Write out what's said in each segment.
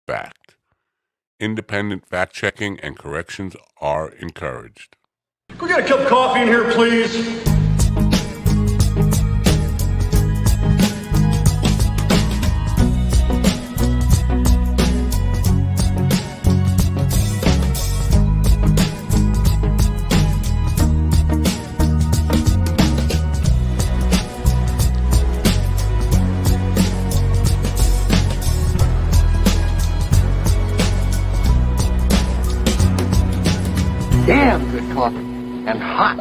fact. Independent fact-checking and corrections are encouraged. Can we get a cup of coffee in here, please? Damn good coffee and hot.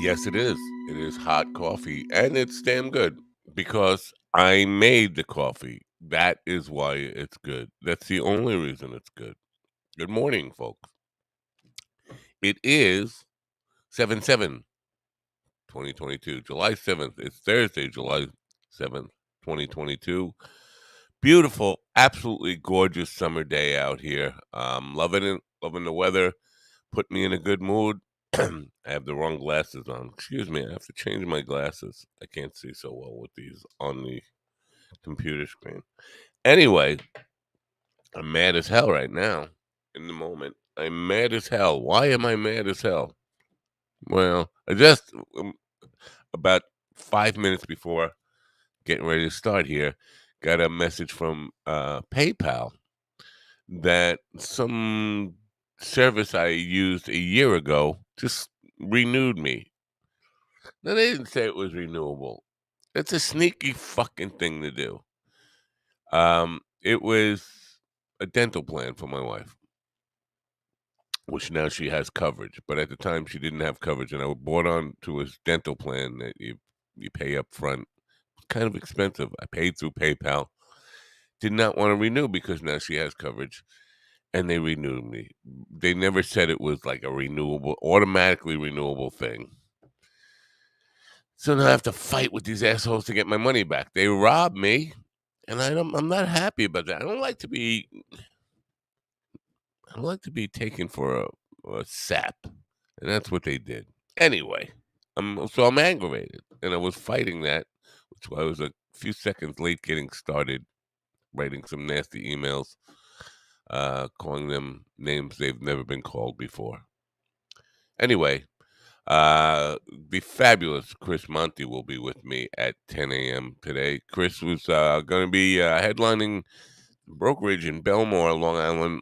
Yes, it is. It is hot coffee, and it's damn good because I made the coffee. That is why it's good. That's the only reason it's good. Good morning, folks. It is 7/7, 2022, July 7th. It's Thursday, July 7th, 2022. Beautiful, absolutely gorgeous summer day out here. Loving it, loving the weather. Put me in a good mood. I have the wrong glasses on. Excuse me, I have to change my glasses. I can't see so well with these on the computer screen. Anyway, I'm mad as hell right now. In the moment, I'm mad as hell. Why am I mad as hell? Well, I just about 5 minutes before getting ready to start here, got a message from PayPal that some service I used a year ago just renewed me. Now, they didn't say it was renewable. It's a sneaky fucking thing to do. It was a dental plan for my wife, which now she has coverage. But at the time, she didn't have coverage, and I bought on to a dental plan that you pay up front. It's kind of expensive. I paid through PayPal. Did not want to renew because now she has coverage, and they renewed me. They never said it was like a renewable, automatically renewable thing. So now I have to fight with these assholes to get my money back. They robbed me, and I'm not happy about that. I don't like to be taken for a sap, and that's what they did. Anyway, I'm aggravated, and I was fighting that, which I was a few seconds late getting started, writing some nasty emails, calling them names they've never been called before. Anyway, the fabulous Chris Monty will be with me at 10 a.m. today. Chris was going to be headlining brokerage in Belmore, Long Island,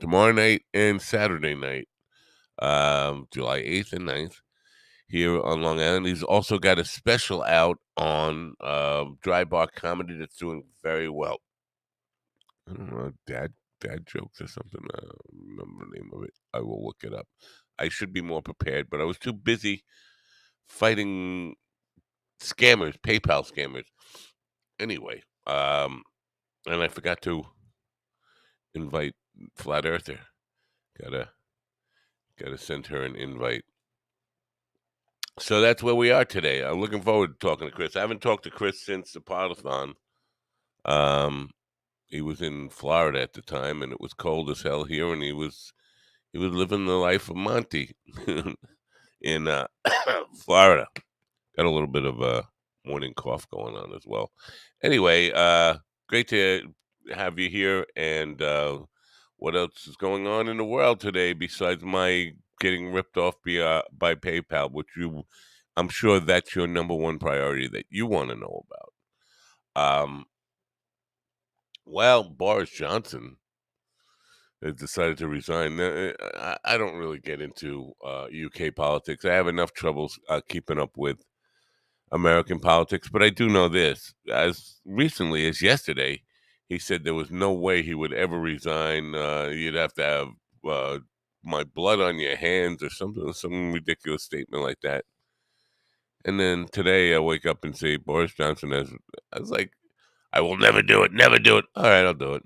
tomorrow night and Saturday night, July 8th and 9th, here on Long Island. He's also got a special out on Dry Bar Comedy that's doing very well. I don't know, dad jokes or something. I don't remember the name of it. I will look it up. I should be more prepared, but I was too busy fighting scammers, PayPal scammers. Anyway, and I forgot to invite Flat Earther. Gotta send her an invite. So that's where we are today. I'm looking forward to talking to Chris. I haven't talked to Chris since the Podathon. He was in Florida at the time, and it was cold as hell here, and he was living the life of Monty in Florida. Got a little bit of a morning cough going on as well. Anyway, great to have you here. And what else is going on in the world today besides my getting ripped off by PayPal, which I'm sure that's your number one priority that you want to know about. Well, Boris Johnson has decided to resign. I don't really get into UK politics. I have enough troubles keeping up with American politics, but I do know this. As recently as yesterday, he said there was no way he would ever resign. You'd have to have my blood on your hands or something, some ridiculous statement like that. And then today I wake up and say Boris Johnson has. I was like, I will never do it, never do it. All right, I'll do it.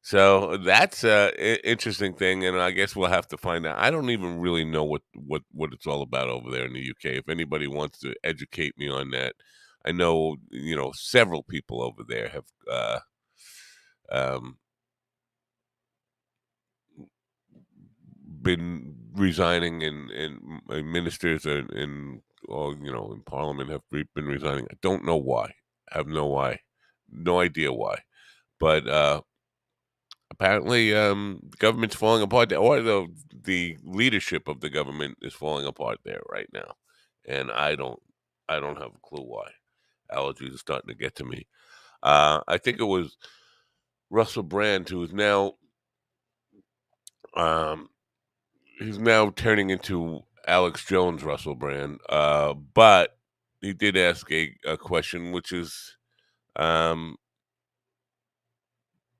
So that's a interesting thing, and I guess we'll have to find out. I don't even really know what it's all about over there in the UK. If anybody wants to educate me on that, I know several people over there have um, been resigning, and ministers and all in Parliament have been resigning. I don't know why. I have no idea why. But apparently, the government's falling apart, or the leadership of the government is falling apart there right now, and I don't have a clue why. Allergies are starting to get to me. I think it was Russell Brand who is now um, he's now turning into Alex Jones, Russell Brand. But he did ask a question, which is, um,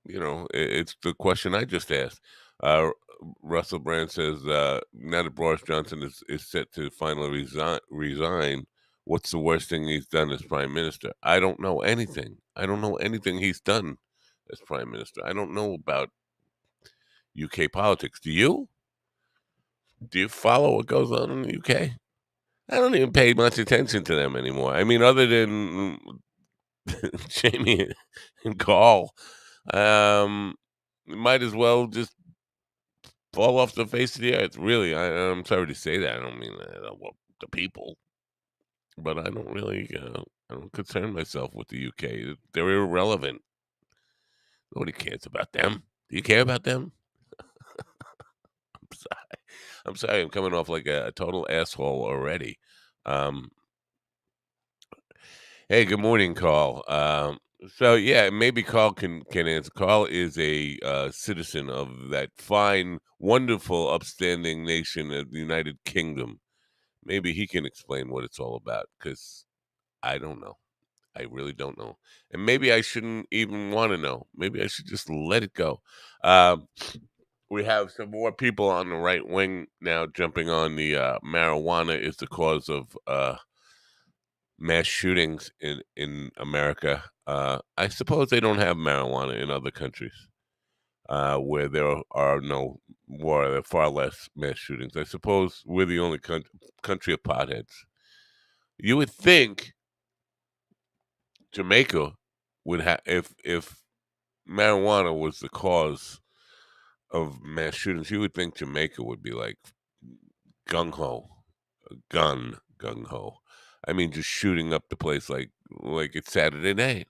it's the question I just asked. Uh, Russell Brand says, now that Boris Johnson is set to finally resign, what's the worst thing he's done as prime minister? I don't know anything. I don't know anything he's done as prime minister. I don't know about UK politics. Do you? Do you follow what goes on in the UK? I don't even pay much attention to them anymore. I mean, other than Jamie and Carl, um, might as well just fall off the face of the earth. Really, I'm sorry to say that. I don't mean that. Well, the people, but I don't really. I don't concern myself with the UK. They're irrelevant. Nobody cares about them. Do you care about them? I'm sorry. I'm sorry. I'm coming off like a total asshole already. Um, Hey, good morning, Carl. So yeah, maybe Carl can answer. Carl is a citizen of that fine, wonderful, upstanding nation of the United Kingdom. Maybe he can explain what it's all about because I don't know. I really don't know, and maybe I shouldn't even want to know. Maybe I should just let it go. Um, we have some more people on the right wing now jumping on the marijuana is the cause of mass shootings in America. I suppose they don't have marijuana in other countries where there are no more, there are far less mass shootings. I suppose we're the only country of potheads. You would think Jamaica would have if marijuana was the cause of mass shootings. You would think Jamaica would be like gung ho, gung ho. I mean, just shooting up the place like it's Saturday night.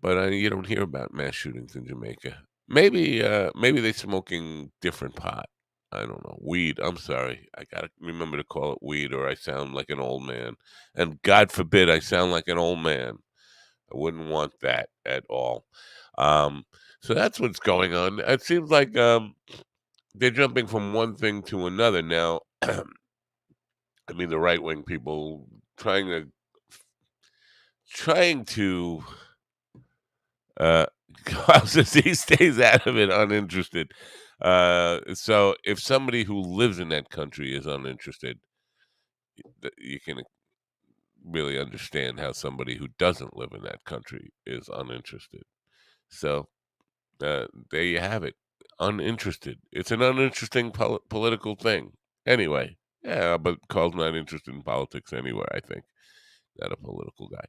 But, you don't hear about mass shootings in Jamaica. Maybe they smoking different pot. I don't know. Weed, I'm sorry. I gotta remember to call it weed or I sound like an old man, and God forbid I sound like an old man. I wouldn't want that at all. Um, so that's what's going on. It seems like, they're jumping from one thing to another now. I mean, the right-wing people trying to Uh, says he stays out of it uninterested. So if somebody who lives in that country is uninterested, you can really understand how somebody who doesn't live in that country is uninterested. So there you have it. Uninterested. It's an uninteresting political thing. Anyway, yeah, but Carl's not interested in politics anywhere, I think. Not a political guy.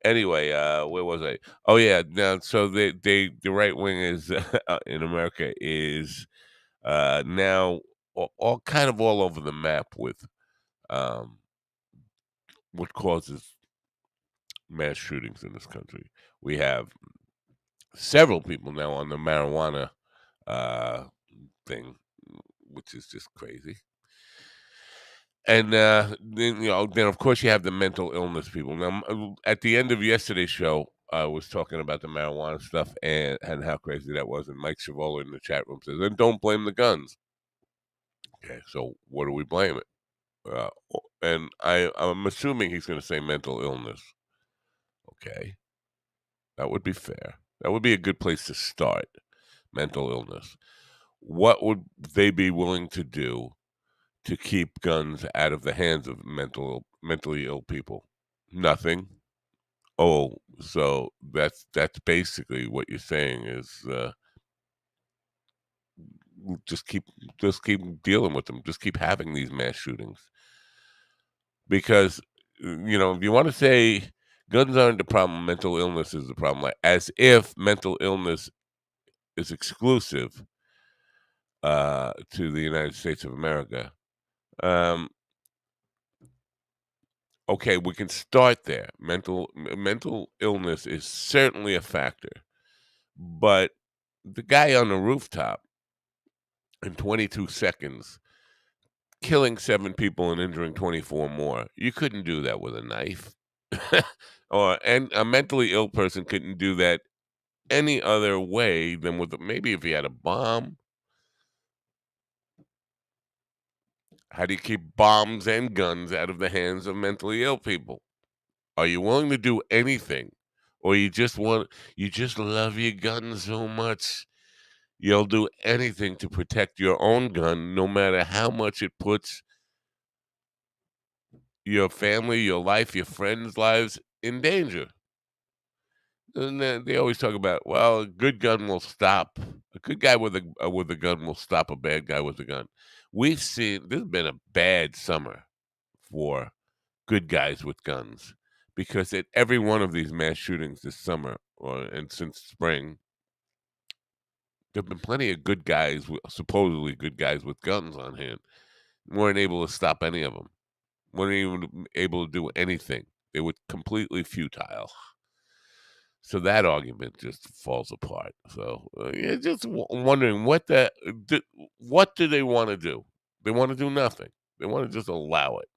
Anyway, where was I? Oh yeah, now so the right wing is in America is now all kind of all over the map with um, what causes mass shootings in this country. We have several people now on the marijuana uh, thing, which is just crazy. And then of course you have the mental illness people. Now, at the end of yesterday's show, I was talking about the marijuana stuff and how crazy that was. And Mike Chavola in the chat room says, "And don't blame the guns." Okay, so what do we blame it? And I'm assuming he's going to say mental illness. Okay, that would be fair. That would be a good place to start. Mental illness. What would they be willing to do to keep guns out of the hands of mentally ill people? Nothing. Oh, so that's basically what you're saying is just keep just keep dealing with them. Just keep having these mass shootings because if you want to say guns aren't the problem, mental illness is the problem. Like as if mental illness is exclusive to the United States of America. Um, Okay, we can start there. Mental illness is certainly a factor, but the guy on the rooftop in 22 seconds killing 7 people and injuring 24 more, you couldn't do that with a knife. And a mentally ill person couldn't do that any other way than with maybe if he had a bomb. How do you keep bombs and guns out of the hands of mentally ill people? Are you willing to do anything? Or you just love your gun so much, you'll do anything to protect your own gun, no matter how much it puts your family, your life, your friends' lives in danger. And then they always talk about, well, a good gun will stop. A good guy with a gun will stop a bad guy with a gun. We've seen this has been a bad summer for good guys with guns because at every one of these mass shootings this summer and since spring, there've been plenty of good guys, supposedly good guys with guns on hand, weren't able to stop any of them. Weren't even able to do anything. They were completely futile. So that argument just falls apart. So yeah, just wondering what do they want to do? They want to do nothing. They want to just allow it.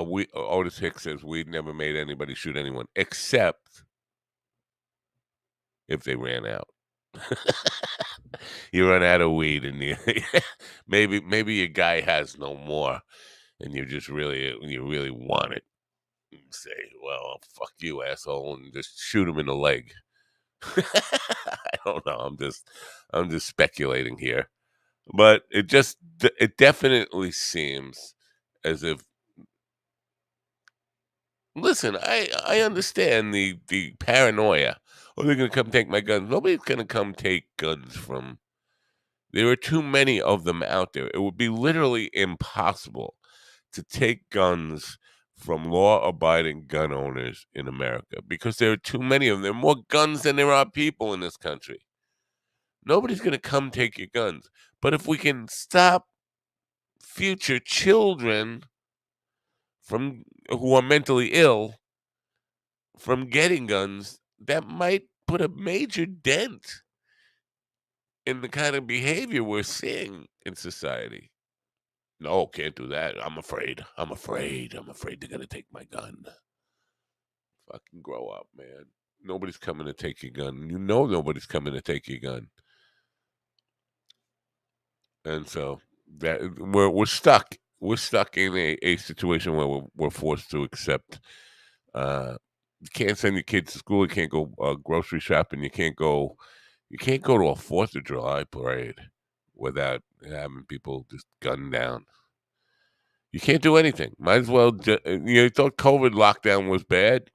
We Otis Hicks says we'd never made anybody shoot anyone except if they ran out. You run out of weed, and maybe your guy has no more, and you really want it. You say, "Well, fuck you, asshole," and just shoot him in the leg. I don't know. I'm just speculating here, but it definitely seems as if. Listen, I understand the paranoia. Oh, they're gonna come take my guns. Nobody's gonna come take guns from. There are too many of them out there. It would be literally impossible to take guns from law-abiding gun owners in America because there are too many of them. There are more guns than there are people in this country. Nobody's gonna come take your guns. But if we can stop future children from who are mentally ill from getting guns, that might put a major dent in the kind of behavior we're seeing in society. No, can't do that. I'm afraid. I'm afraid. I'm afraid they're gonna take my gun. Fucking grow up, man. Nobody's coming to take your gun. You know nobody's coming to take your gun. And so that we're stuck. We're stuck in a situation where we're forced to accept you can't send your kids to school. You can't go grocery shopping. You can't go to a 4th of July parade without having people just gunned down. You can't do anything. Might as well. You thought COVID lockdown was bad.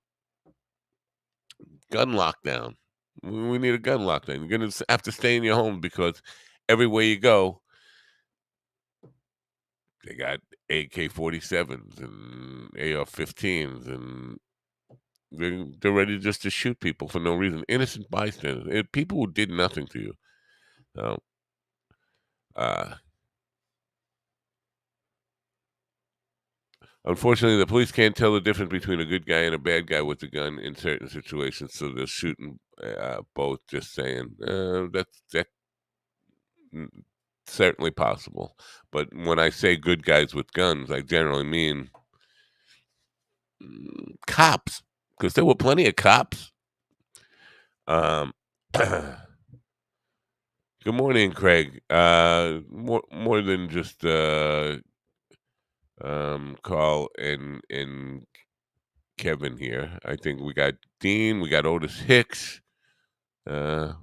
Gun lockdown. We need a gun lockdown. You're gonna have to stay in your home because everywhere you go, they got AK-47s and AR-15s, and they're ready just to shoot people for no reason. Innocent bystanders, people who did nothing to you. So, uh, unfortunately, the police can't tell the difference between a good guy and a bad guy with a gun in certain situations, so they're shooting both. Just saying, that's mm, certainly possible. But when I say good guys with guns, I generally mean cops, because there were plenty of cops. Um, good morning, Craig. More than just Carl and Kevin here. I think we got Dean, we got Otis Hicks, uh,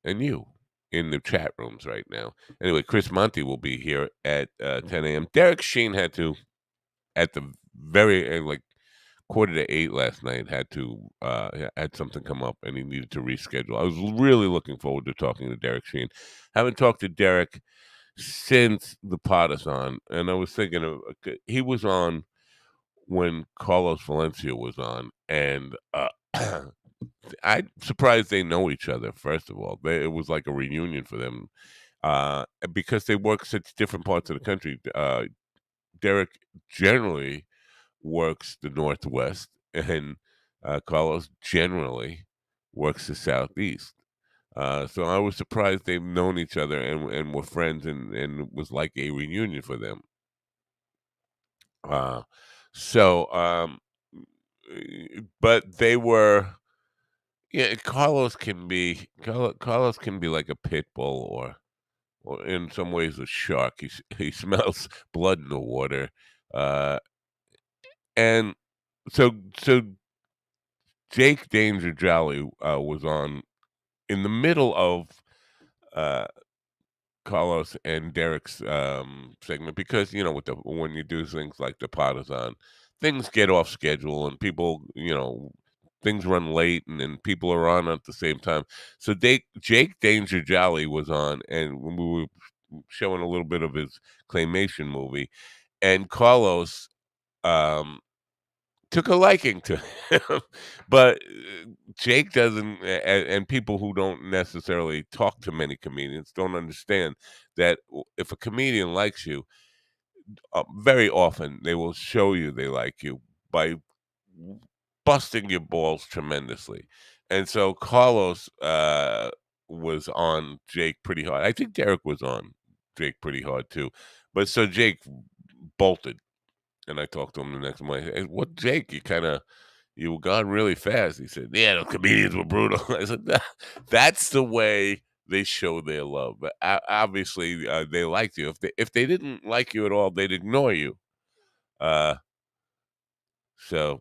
and you in the chat rooms right now. Anyway, Chris Monty will be here at 10 a.m. Derek Sheen had to, at the very end, like 7:45 last night, had something come up and he needed to reschedule. I was really looking forward to talking to Derek Sheen. Haven't talked to Derek since the Potathon, and I was thinking of he was on when Carlos Valencia was on, and I'm surprised they know each other. First of all, it was like a reunion for them because they work such different parts of the country. Derek generally works the Northwest, and Carlos generally works the Southeast. So I was surprised they've known each other and were friends, and it was like a reunion for them. Uh, so, but they were, yeah. Carlos can be like a pit bull, or in some ways a shark. He smells blood in the water, uh, and so Jake Danger Jolly was on in the middle of uh, Carlos and Derek's segment, because with when you do things like the Partisan, things get off schedule and people, things run late, and then people are on at the same time. So Jake Danger Jolly was on, and we were showing a little bit of his claymation movie, and Carlos um, took a liking to him, but Jake doesn't, and people who don't necessarily talk to many comedians don't understand that if a comedian likes you, very often they will show you they like you by busting your balls tremendously. And so Carlos was on Jake pretty hard. I think Derek was on Jake pretty hard too, but so Jake bolted, and I talked to him the next morning. Hey, what, Jake? You were gone really fast. He said, "Yeah, the comedians were brutal." I said, That's the way they show their love." But obviously, they liked you. If they didn't like you at all, they'd ignore you. Uh, so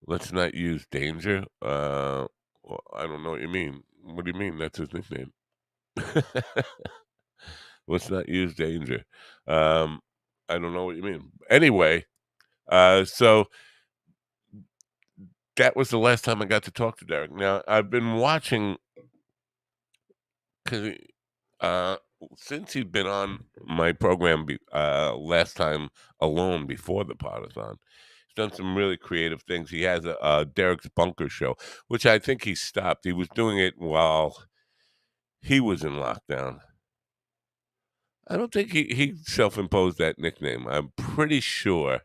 let's not use danger. Well, I don't know what you mean. What do you mean? That's his nickname. Let's not use danger. Um, I don't know what you mean. Anyway, so that was the last time I got to talk to Derek. Now I've been watching, 'cause uh, since he'd been on my program last time alone before the Partisan. He's done some really creative things. He has a Derek's Bunker show, which I think he stopped. He was doing it while he was in lockdown. I don't think he self-imposed that nickname. I'm pretty sure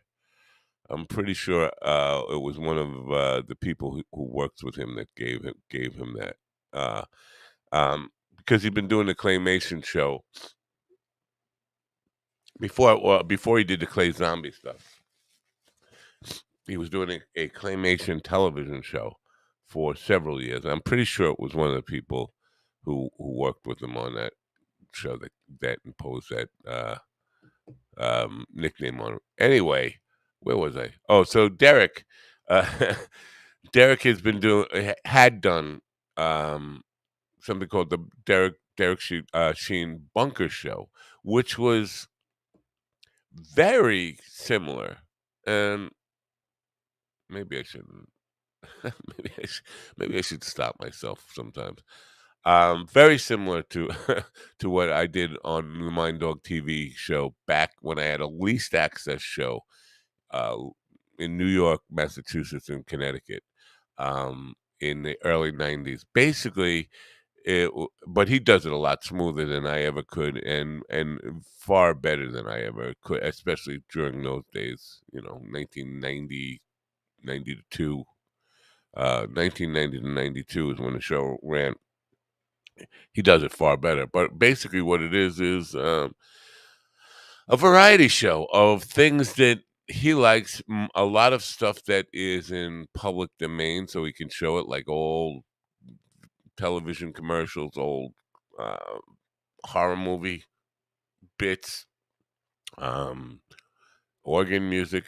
it was one of the people who works with him that gave him that. Uh, because he'd been doing the claymation show before he did the Clay Zombie stuff. He was doing a claymation television show for several years. I'm pretty sure it was one of the people who worked with him on that show that imposed that nickname on him. Anyway, where was I? Oh, so Derek, uh, Derek had done something called the Sheen Bunker Show, which was very similar. And maybe I shouldn't. maybe I should stop myself sometimes. Very similar to to what I did on the Mind Dog TV show back when I had a least access show uh, in New York, Massachusetts, and Connecticut in the early '90s. Basically, but he does it a lot smoother than I ever could, and far better than I ever could, especially during those days. 1990, 92. 1990 to 92 is when the show ran. He does it far better. But basically, what it is a variety show of things that he likes, a lot of stuff that is in public domain, so he can show it, like old television commercials, old uh, horror movie bits, um, organ music.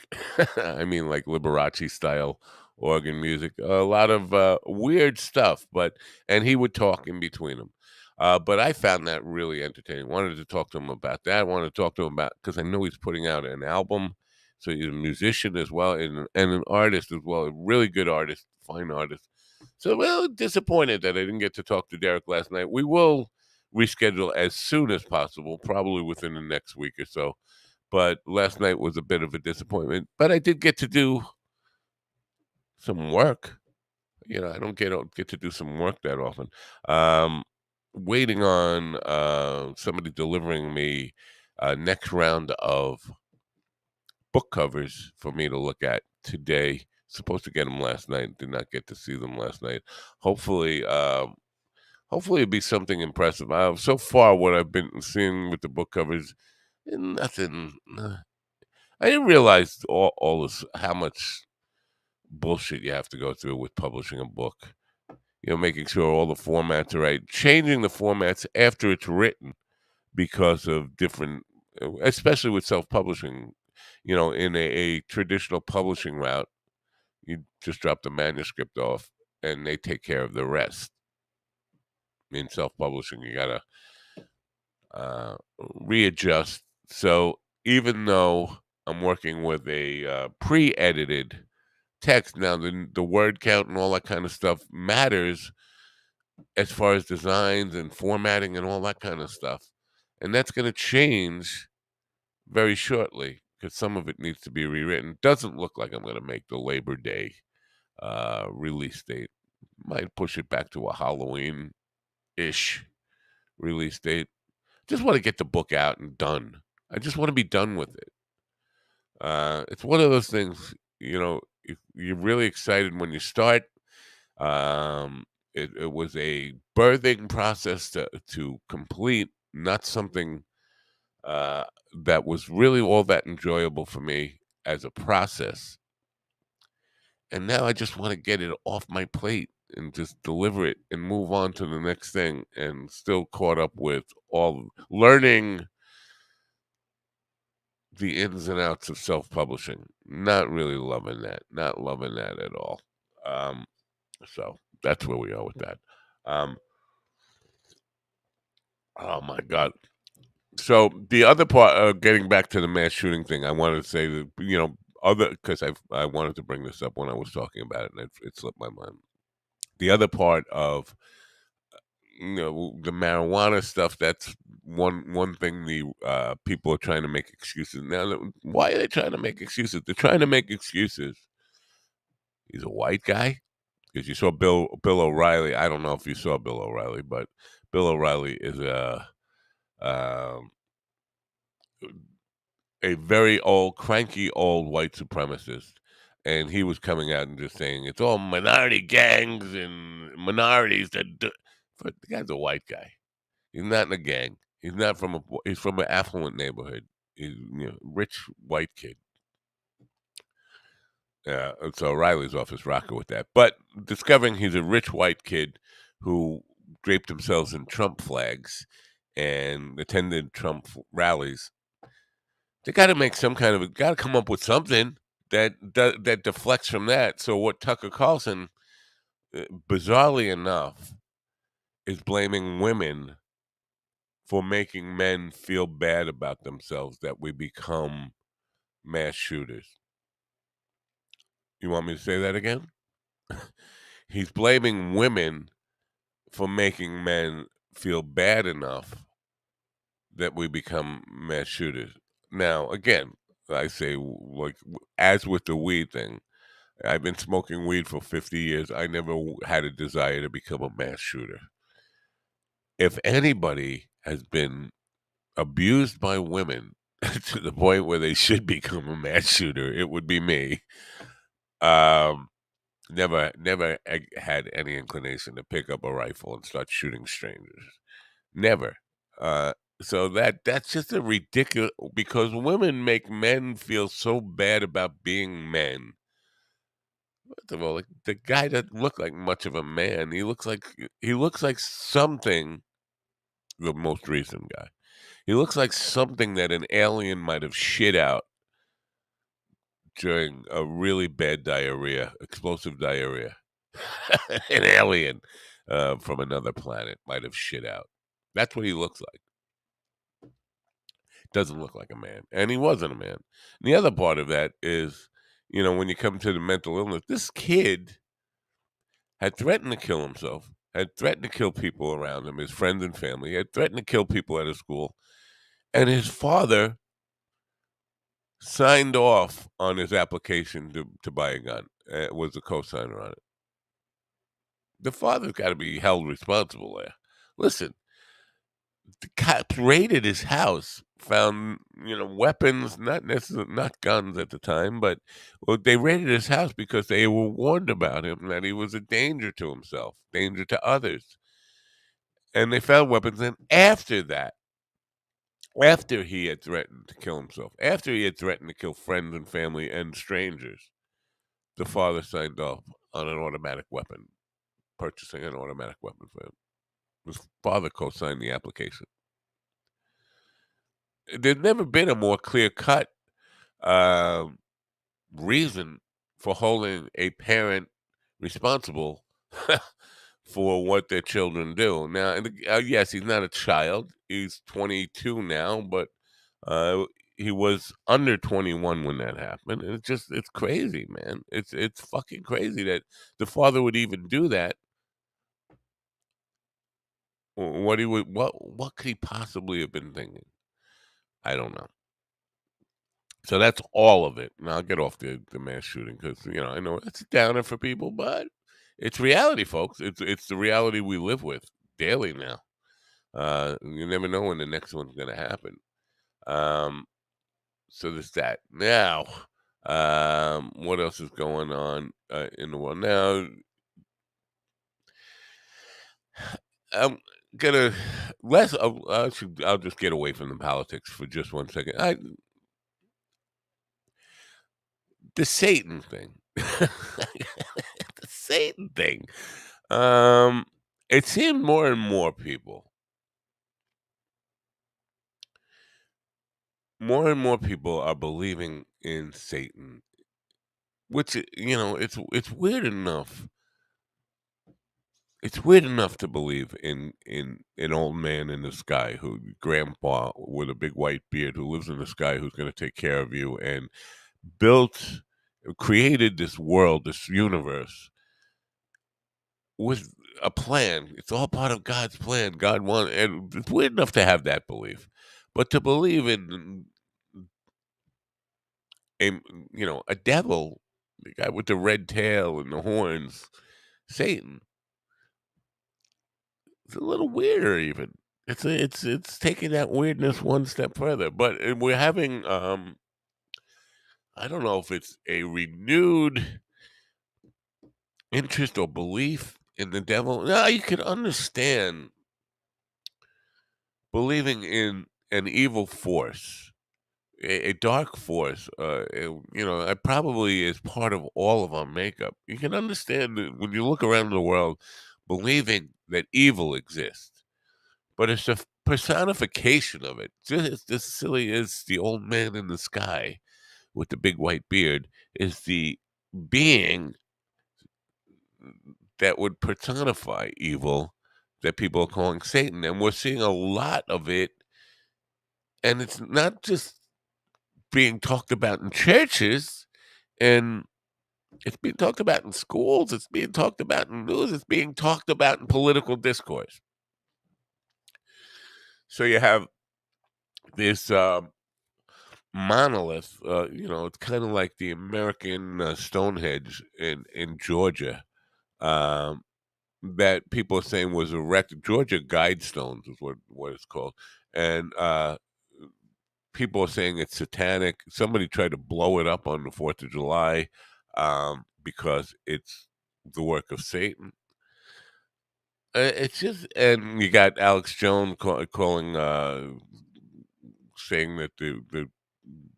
I mean, like Liberace style organ music. A lot of weird stuff, and he would talk in between them. But I found that really entertaining. Wanted to talk to him about that. Wanted to talk to him about, because I know he's putting out an album. So he's a musician as well, and an artist as well. A really good artist, fine artist. So, well, disappointed that I didn't get to talk to Derek last night. We will reschedule as soon as possible, probably within the next week or so. But last night was a bit of a disappointment. But I did get to do some work. I don't get to do some work that often. Um, Waiting on somebody delivering me next round of book covers for me to look at today. Supposed to get them last night, did not get to see them last night. Hopefully, hopefully it'll be something impressive. So far, what I've been seeing with the book covers, nothing. I didn't realize all this, how much bullshit you have to go through with publishing a book. Making sure all the formats are right, changing the formats after it's written because of different, especially with self-publishing. In a traditional publishing route, you just drop the manuscript off, and they take care of the rest. In self-publishing, you gotta readjust. So even though I'm working with a pre-edited text now, the word count and all that kind of stuff matters as far as designs and formatting and all that kind of stuff. And that's going to change very shortly because some of it needs to be rewritten. Doesn't look like I'm going to make the Labor Day release date. Might push it back to a Halloween ish release date. Just want to get the book out and done. I just want to be done with it. It's one of those things, you're really excited when you start. Um, it was a birthing process to complete, not something uh, that was really all that enjoyable for me as a process. And now I just want to get it off my plate and just deliver it and move on to the next thing, and still caught up with all learning the ins and outs of self-publishing. Not really loving that. Not loving that at all. Um, so that's where we are with that. Um, oh my God. So the other part, getting back to the mass shooting thing, I wanted to say that, other, because I wanted to bring this up when I was talking about it, and it slipped my mind. The other part of, the marijuana stuff, that's one thing the people are trying to make excuses. Now, why are they trying to make excuses? They're trying to make excuses. He's a white guy, because you saw Bill O'Reilly. I don't know if you saw Bill O'Reilly, but Bill O'Reilly is um, a very old, cranky old white supremacist. And he was coming out and just saying it's all minority gangs and minorities that do. But the guy's a white guy. He's not in a gang. He's not from a. He's from an affluent neighborhood. He's, rich white kid. And so Riley's off his rocker with that. But discovering he's a rich white kid who draped themselves in Trump flags and attended Trump rallies, they got to make some kind of. Got to come up with something that deflects from that. So what Tucker Carlson, bizarrely enough, is blaming women for making men feel bad about themselves, that we become mass shooters. You want me to say that again? He's blaming women for making men feel bad enough that we become mass shooters. Now, again, I say, like, as with the weed thing, I've been smoking weed for 50 years. I never had a desire to become a mass shooter. If anybody has been abused by women to the point where they should become a mass shooter, it would be me. Um, never had any inclination to pick up a rifle and start shooting strangers. Never. Uh, so that's just a ridiculous, because women make men feel so bad about being men. First of all, like, the guy doesn't look like much of a man. He looks like something. The most recent guy. He looks like something that an alien might have shit out during a really bad diarrhea, explosive diarrhea. An alien from another planet might have shit out. That's what he looks like. Doesn't look like a man. And he wasn't a man. And the other part of that is, when you come to the mental illness, this kid had threatened to kill himself, had threatened to kill people around him, his friends and family, had threatened to kill people at his school. And his father signed off on his application to buy a gun, was a co-signer on it. The father's got to be held responsible there. Listen, The cops raided his house, found, weapons, not necessarily not guns at the time, but well, they raided his house because they were warned about him that he was a danger to himself, danger to others. And they found weapons. And after that, after he had threatened to kill himself, after he had threatened to kill friends and family and strangers, the father signed off on an automatic weapon, purchasing an automatic weapon for him. His father co-signed the application. There's never been a more clear-cut um, reason for holding a parent responsible for what their children do. Now, yes, he's not a child. He's 22 now, but uh, he was under 21 when that happened. And it's crazy, man. It's fucking crazy that the father would even do that. What could he possibly have been thinking? I don't know. So that's all of it. Now I'll get off the mass shooting because I know it's a downer for people, but it's reality, folks. It's the reality we live with daily now. You never know when the next one's gonna happen. Um, so there's that. Now, what else is going on in the world now? I'm gonna less. I'll just get away from the politics for just 1 second. The Satan thing. The Satan thing. Um, it seemed more and more people are believing in Satan, which it's weird enough. It's weird enough to believe in an old man in the sky, who grandpa with a big white beard who lives in the sky, who's going to take care of you and built, created this world, this universe with a plan. It's all part of God's plan. God wanted, and it's weird enough to have that belief, but to believe in a a devil, the guy with the red tail and the horns, Satan, it's a little weirder. Even it's taking that weirdness one step further. But we're having I don't know if it's a renewed interest or belief in the devil. Now you can understand believing in an evil force, a dark force. It probably is part of all of our makeup. You can understand that when you look around the world, believing that evil exists, but it's a personification of it. Just as silly as the old man in the sky with the big white beard is the being that would personify evil that people are calling Satan. And we're seeing a lot of it. And it's not just being talked about in churches, and it's being talked about in schools, it's being talked about in news, it's being talked about in political discourse. So you have this monolith, it's kind of like the American Stonehenge in Georgia, um, that people are saying was erected. Georgia Guidestones is what it's called, and people are saying it's satanic. Somebody tried to blow it up on the 4th of July because it's the work of Satan. It's just, and you got Alex Jones calling, saying that the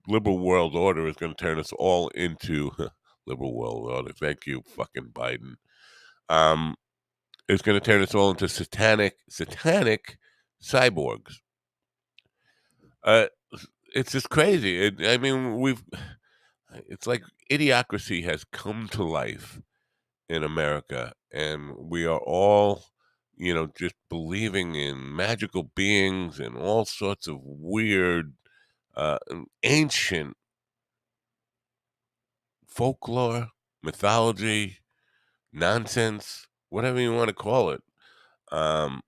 liberal world order is going to turn us all into liberal world order. Thank you, fucking Biden. Um, it's going to turn us all into satanic cyborgs. Uh, it's just crazy. I mean, it's like idiocracy has come to life in America, and we are all, just believing in magical beings and all sorts of weird, ancient folklore, mythology, nonsense, whatever you want to call it. Um,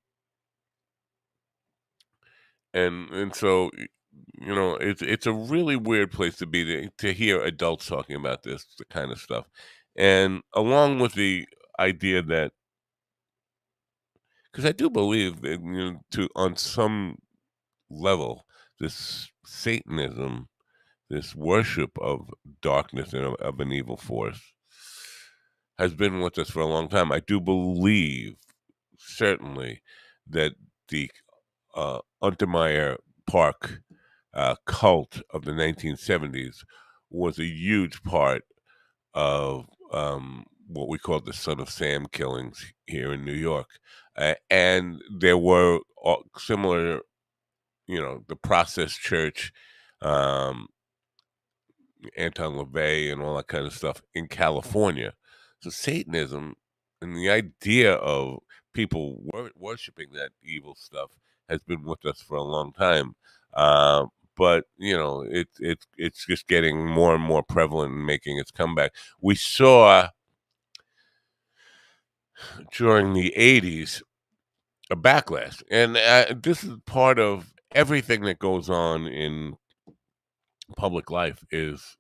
and so it's a really weird place to be to hear adults talking about this kind of stuff, and along with the idea that because I do believe that, to on some level, this Satanism, this worship of darkness and of an evil force, has been with us for a long time. I do believe, certainly, that the Untermeyer Park cult of the 1970s was a huge part of what we call the Son of Sam killings here in New York. And there were similar, the Process Church, um, Anton LaVey, and all that kind of stuff in California. So Satanism and the idea of people worshiping that evil stuff has been with us for a long time. Uh, but it's just getting more and more prevalent and making its comeback. We saw during the '80s a backlash, and this is part of everything that goes on in public life is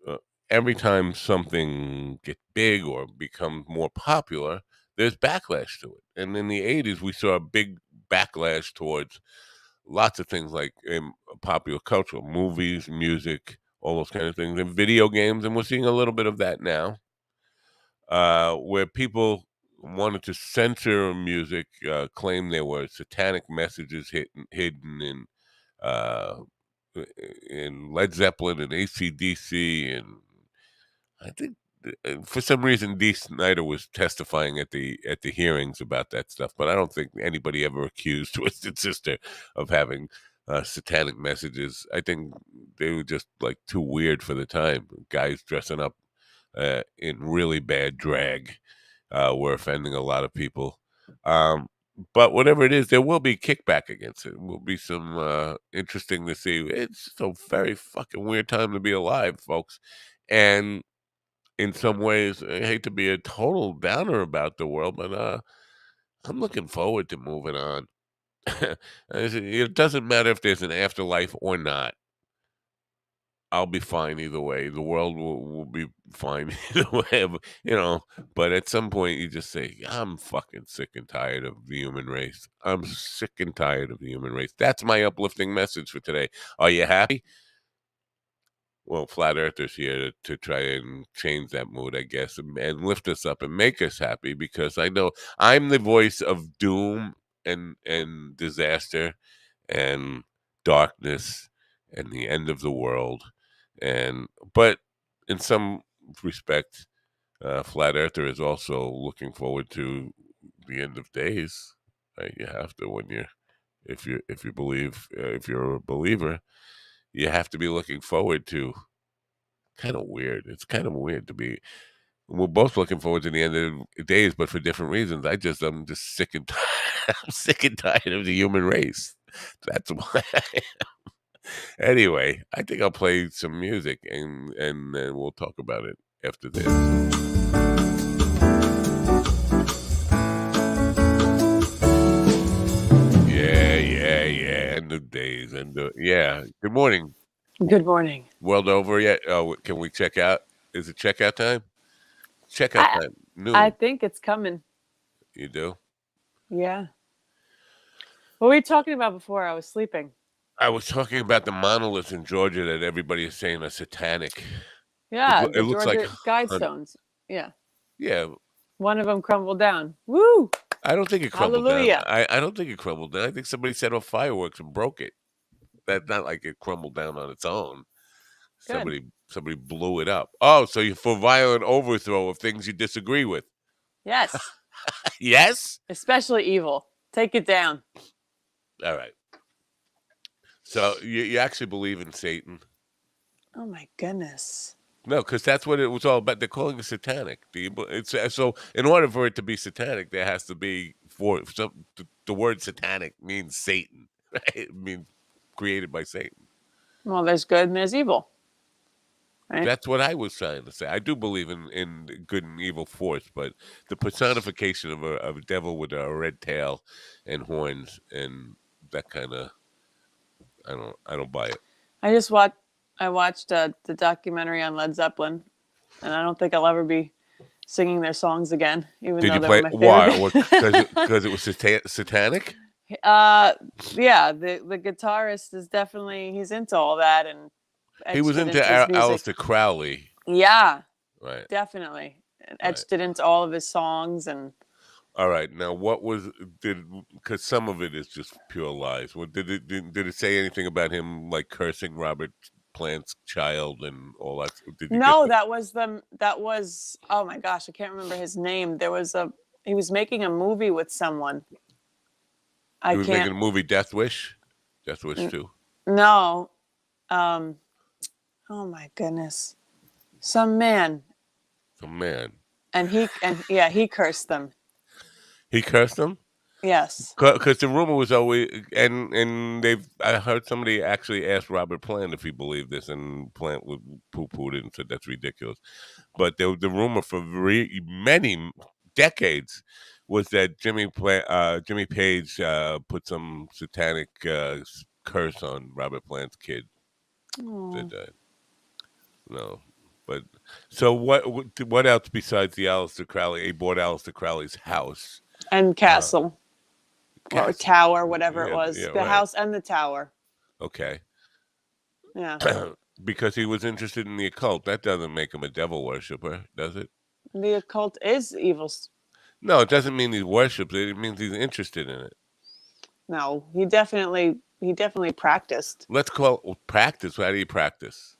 every time something gets big or becomes more popular, there's backlash to it. And in the '80s, we saw a big backlash towards lots of things like popular culture, movies, music, all those kind of things, and video games. And we're seeing a little bit of that now, where people wanted to censor music, claim there were satanic messages hidden uh, in Led Zeppelin and AC/DC, and I think for some reason Dee Snider was testifying at the hearings about that stuff, but I don't think anybody ever accused Twisted Sister of having satanic messages. I think they were just like too weird for the time. Guys dressing up in really bad drag were offending a lot of people. Um, but whatever it is, there will be kickback against it. Will be some interesting to see. It's just a very fucking weird time to be alive, folks. And in some ways, I hate to be a total downer about the world, but I'm looking forward to moving on. It doesn't matter if there's an afterlife or not. I'll be fine either way. The world will be fine either way. But at some point, you just say, I'm fucking sick and tired of the human race. I'm sick and tired of the human race. That's my uplifting message for today. Are you happy? Well, Flat Earthers here to try and change that mood, I guess, and lift us up and make us happy, because I know I'm the voice of doom and disaster and darkness and the end of the world. But in some respect, Flat Earther is also looking forward to the end of days. Right? You have to, when you're if you believe, if you're a believer, you have to be looking forward to. Kind of weird. It's kind of weird to be. We're both looking forward to the end of the days, but for different reasons. I'm just sick and I'm sick and tired of the human race. That's why. Anyway, I think I'll play some music, and then we'll talk about it after this. Yeah, yeah, yeah. End of days. Yeah. Good morning. Good morning. World over yet? Oh, can we check out? Is it checkout time? Checkout I time. I Noon. think it's coming. You do? Yeah. What were you talking about before I was sleeping? I was talking about the monoliths in Georgia that everybody is saying are satanic. Yeah, It the looks like Georgia Guidestones. Yeah. yeah. One of them crumbled down. Woo! I don't think it crumbled down. Hallelujah. I don't think it crumbled down. I think somebody set off fireworks and broke it. That's not like it crumbled down on its own. Good. Somebody blew it up. Oh, so you for violent overthrow of things you disagree with? Yes. Yes. Especially evil. Take it down. All right. So you actually believe in Satan? Oh my goodness. No, because that's what it was all about. They're calling it satanic. It's so in order for it to be satanic, there has to be the word satanic means Satan, right? It means created by Satan. Well, there's good and there's evil. Right? That's what I was trying to say. I do believe in good and evil force, but the personification of a devil with a red tail and horns and that kind of I don't buy it. I watched the documentary on Led Zeppelin, and I don't think I'll ever be singing their songs again, even Did though you they were play my why? favorite. Because it was satanic? Yeah, the guitarist is definitely, he's into all that and He was etched it into into his music. Aleister Crowley. Yeah, Right, definitely. And right. etched it into all of his songs. And All right. Now, what was because some of it is just pure lies. What did it say anything about him like cursing Robert Plant's child and all that? Did you get no, the? that was, oh my gosh, I can't remember his name. He was making a movie with someone. He I was can't, making a movie, Death Wish, Death Wish 2. no. Um, oh my goodness. Some man. So man, And yeah, he cursed them. he cursed him. Yes. Because the rumor was always, and I heard somebody actually asked Robert Plant if he believed this, and Plant would poo-pooed it and said that's ridiculous. But the rumor for many decades was that Jimmy Page put some satanic curse on Robert Plant's kid. Oh. Did that? No, but so what else besides the Aleister Crowley? He bought Aleister Crowley's house, And castle or castle. tower, whatever it Yeah, was. yeah, The right. house and the tower. Okay. Yeah. Because he was interested in the occult. That doesn't make him a devil worshiper, does it? The occult is evil. No, it doesn't mean he worships it. It means he's interested in it. No, he definitely practiced. Let's call it practice. How do you practice?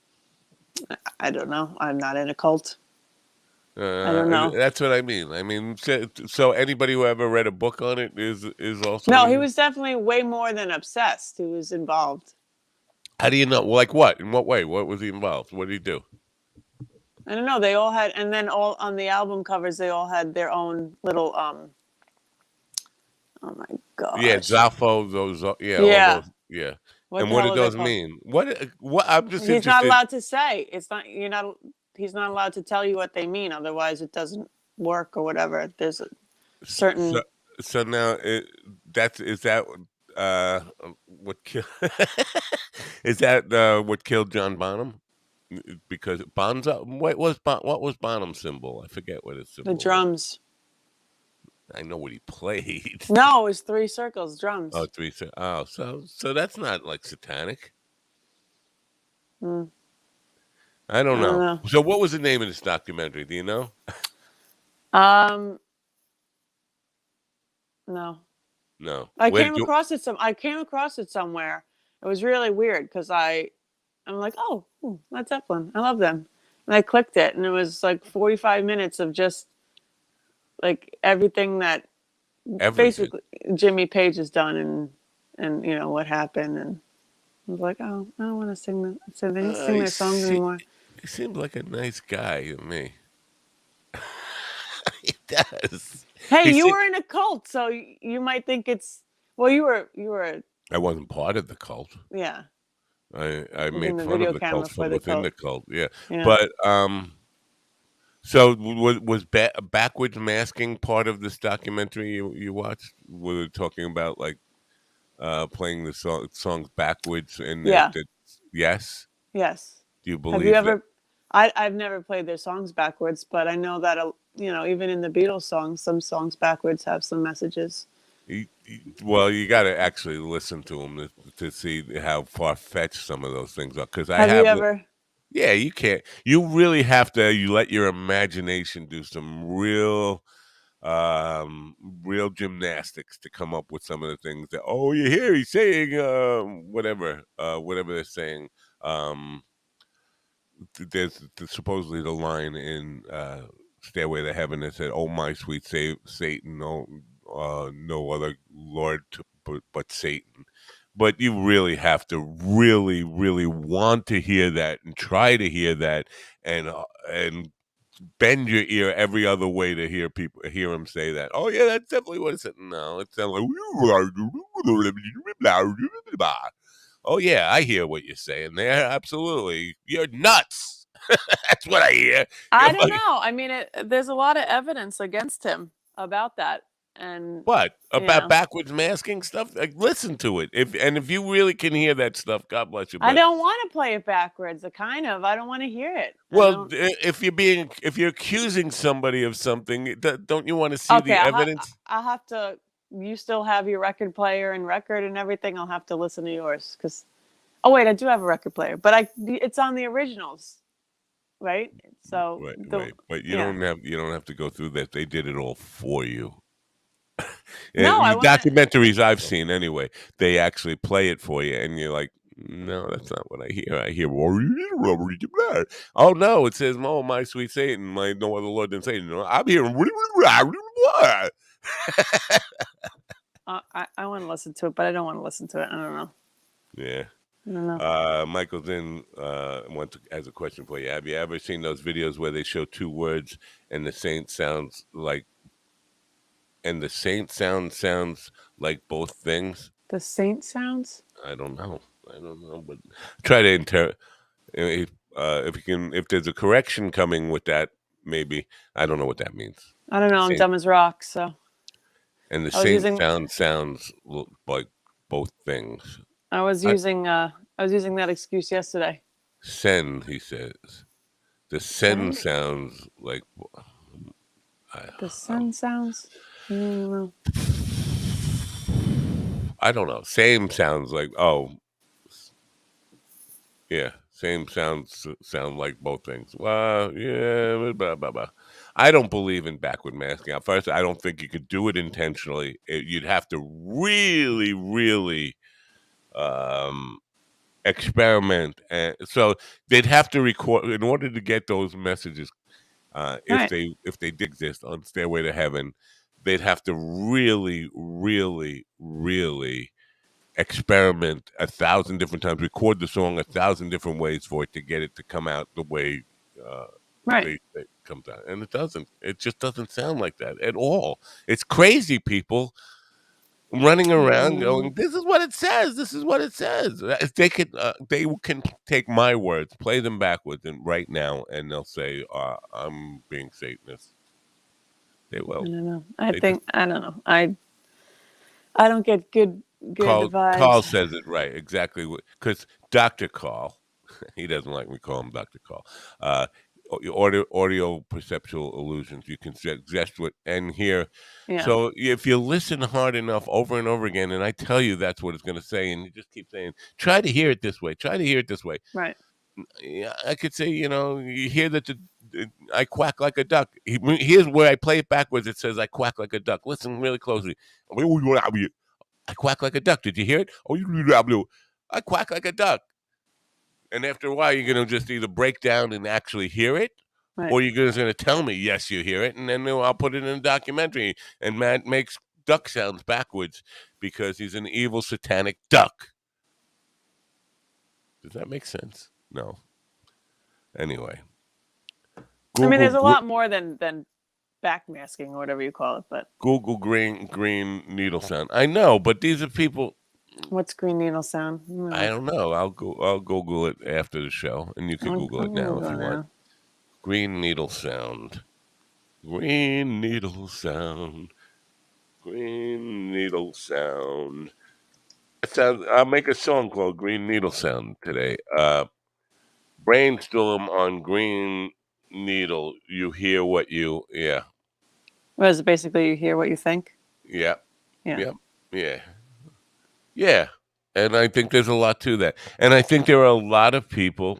I don't know. I'm not in a cult. I don't know. That's what I mean. I mean, so anybody who ever read a book on it is also. No, he was definitely way more than obsessed. He was involved. How do you know? Like what? In what way? What was he involved? What did he do? I don't know. They all had, and then all on the album covers, they all had their own little. Oh my Yeah, gosh. Zaffo. Those. Yeah, all Yeah. those. Yeah. What And the what hell did are they those called? mean? What? I'm just He's not interested. allowed to say. It's not. You're not. He's not allowed to tell you what they mean. Otherwise, it doesn't work or whatever. There's a So, certain. so now is that uh what killed is that what killed John Bonham? Because Bonzo, what was Bonham's symbol? I forget what his The symbol was. drums. I know what he played. No, it's 3 circles, Oh, drums. so that's not like satanic. Hmm. I I don't don't know. know. So what was the name of this documentary? Do you know? Um, no. No. I Where came did you? across it somewhere. It was really weird because I'm like, oh, Led Zeppelin. I love them. And I clicked it, and it was like 45 minutes of just like everything that Everything. basically Jimmy Page has done, and what happened. And I was like, oh, I don't want to sing them. So they didn't sing their songs anymore. He seems like a nice guy to me. He does. Hey, He you se- were in a cult, so you might think it's, well, you were I wasn't part of the cult. yeah, I in made the fun of video the camera cult for from the within the cult. cult. Yeah, Yeah. but so was backwards masking part of this documentary you watched? Were they talking about like playing the songs backwards and Yeah. yes? Yes. Do you Have you believe that? ever? I've never played their songs backwards, but I know that even in the Beatles songs, some songs backwards have some messages. Well, you got to actually listen to them to see how far fetched some of those things are. Because I Have you have, ever? yeah, you can't. You really have to. You let your imagination do some um, real gymnastics to come up with some of the things that. Oh, you hear he's saying whatever they're saying. Um, there's supposedly the line in Stairway to Heaven that said, "Oh my sweet Satan, no other Lord but Satan." But you really have to really, really want to hear that and try to hear that and bend your ear every other way to hear him say that. Oh yeah, that's definitely what it said. No, it sounds like oh yeah, I hear what you're saying there. Absolutely, you're nuts. That's what I hear. You're I don't fucking know. I mean, there's a lot of evidence against him about that. And What you about know, backwards masking stuff? Like, listen to it. If you really can hear that stuff, God bless you. I But don't want to play it backwards. I don't want to hear it. I well, don't. if you're accusing somebody of something, don't you want to see Okay, the evidence? I'll have to. You still have your record player and record and everything. I'll have to listen to yours because. Oh wait, I do have a record player, but it's on the originals, right? So Right, the right. But yeah. you don't have to go through that. They did it all for you. No, And I the want to. documentaries I've seen, anyway, they actually play it for you, and you're like, no, that's not what I hear. I hear, oh no, it says, "Oh, my sweet Satan, my no other Lord than Satan." No, I'm hearing, I want to listen to it, but I don't want to listen to it. I don't know. yeah. I don't know. Michael's in has a question for you. Have you ever seen those videos where they show two words and the saint sounds like both things? The Saint sounds. I don't know. I don't know, but try to if you can, if there's a correction coming with that, maybe I don't know what that means. I don't know. I'm Saint dumb as rocks, so and the I was saint using. sounds like both things. I was I, using. I was using that excuse yesterday. Sen, he says. The sen Sen. sounds like The um, sun sounds. I don't know. I don't know. Same sounds like yeah. Same sound like both things. Well, yeah, blah blah blah. I don't believe in backward masking. First, I don't think you could do it intentionally. You'd have to really, really um, experiment, and so they'd have to record in order to get those messages. Right. If they did exist on Stairway to Heaven, they'd have to really, really, really experiment 1,000 different times, record the song 1,000 different ways for it to get it to come out the way uh, Right. they comes out, and it doesn't. It just doesn't sound like that at all. It's crazy, people running around going, "This is what it says. This is what it says." If they can take my words, play them backwards, and right now, and they'll say, "I'm being Satanist." They I will. don't know. They just I don't know. I don't get good Carl vibes. says it right, exactly. Because Doctor Carl, he doesn't like me call him Doctor Carl. Uh, audio perceptual illusions. You can suggest what and hear. Yeah. So if you listen hard enough over and over again, and I tell you that's what it's going to say, and you just keep saying, "Try to hear it this way. Try to hear it this way." Right. Yeah, I could say, you hear that I quack like a duck. Here's where I play it backwards. It says I quack like a duck. Listen really closely. I quack like a duck. Did you hear it? I quack like a duck. And after a while, you're going to just either break down and actually hear it, Right. or you're just going to tell me, yes, you hear it. And then I'll put it in a documentary. And Matt makes duck sounds backwards because he's an evil satanic duck. Does that make sense? No. Anyway. I mean, there's a Google lot more than backmasking or whatever you call it. But Google green needle sound. I know, but these are people. what's green needle sound? I don't know. I'll Google it after the show, and you can Google I'll it now if Google you it want. now. Green needle sound. Green needle sound. Green needle sound. I'll make a song called Green Needle Sound today. Brainstorm on green needle. You hear what you What is it? Basically, you hear what you think. yeah. Yeah. Yep. Yeah. Yeah. And I think there's a lot to that. And I think there are a lot of people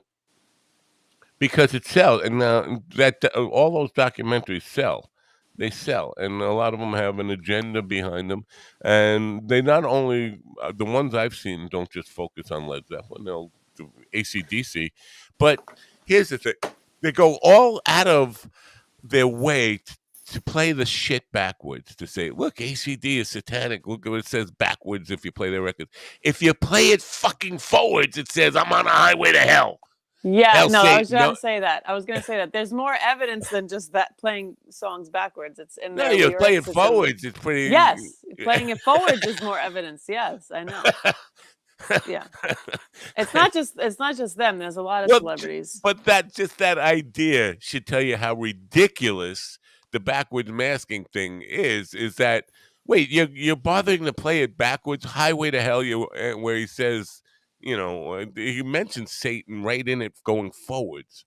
because it sells. And that all those documentaries sell. They sell. And a lot of them have an agenda behind them. And they not only, the ones I've seen don't just focus on Led Zeppelin, they'll do AC/DC. But here's the thing they go all out of their way to play the shit backwards, to say, look, ACD is satanic. Look what it says backwards if you play their records. If you play it fucking forwards, it says, I'm on a highway to hell. Yeah, Hell, no, I was Satan. going No, to say that. I was going to say that. There's more evidence than just that playing songs backwards. It's in no, their you play it lyrics. forwards. It's pretty. Yes, playing it forwards is more evidence. Yes, I know. Yeah, it's not just them. There's a lot of Well, celebrities. but that idea should tell you how ridiculous the backwards masking thing is that wait, you're bothering to play it backwards? Highway to Hell, where he says, he mentions Satan right in it going forwards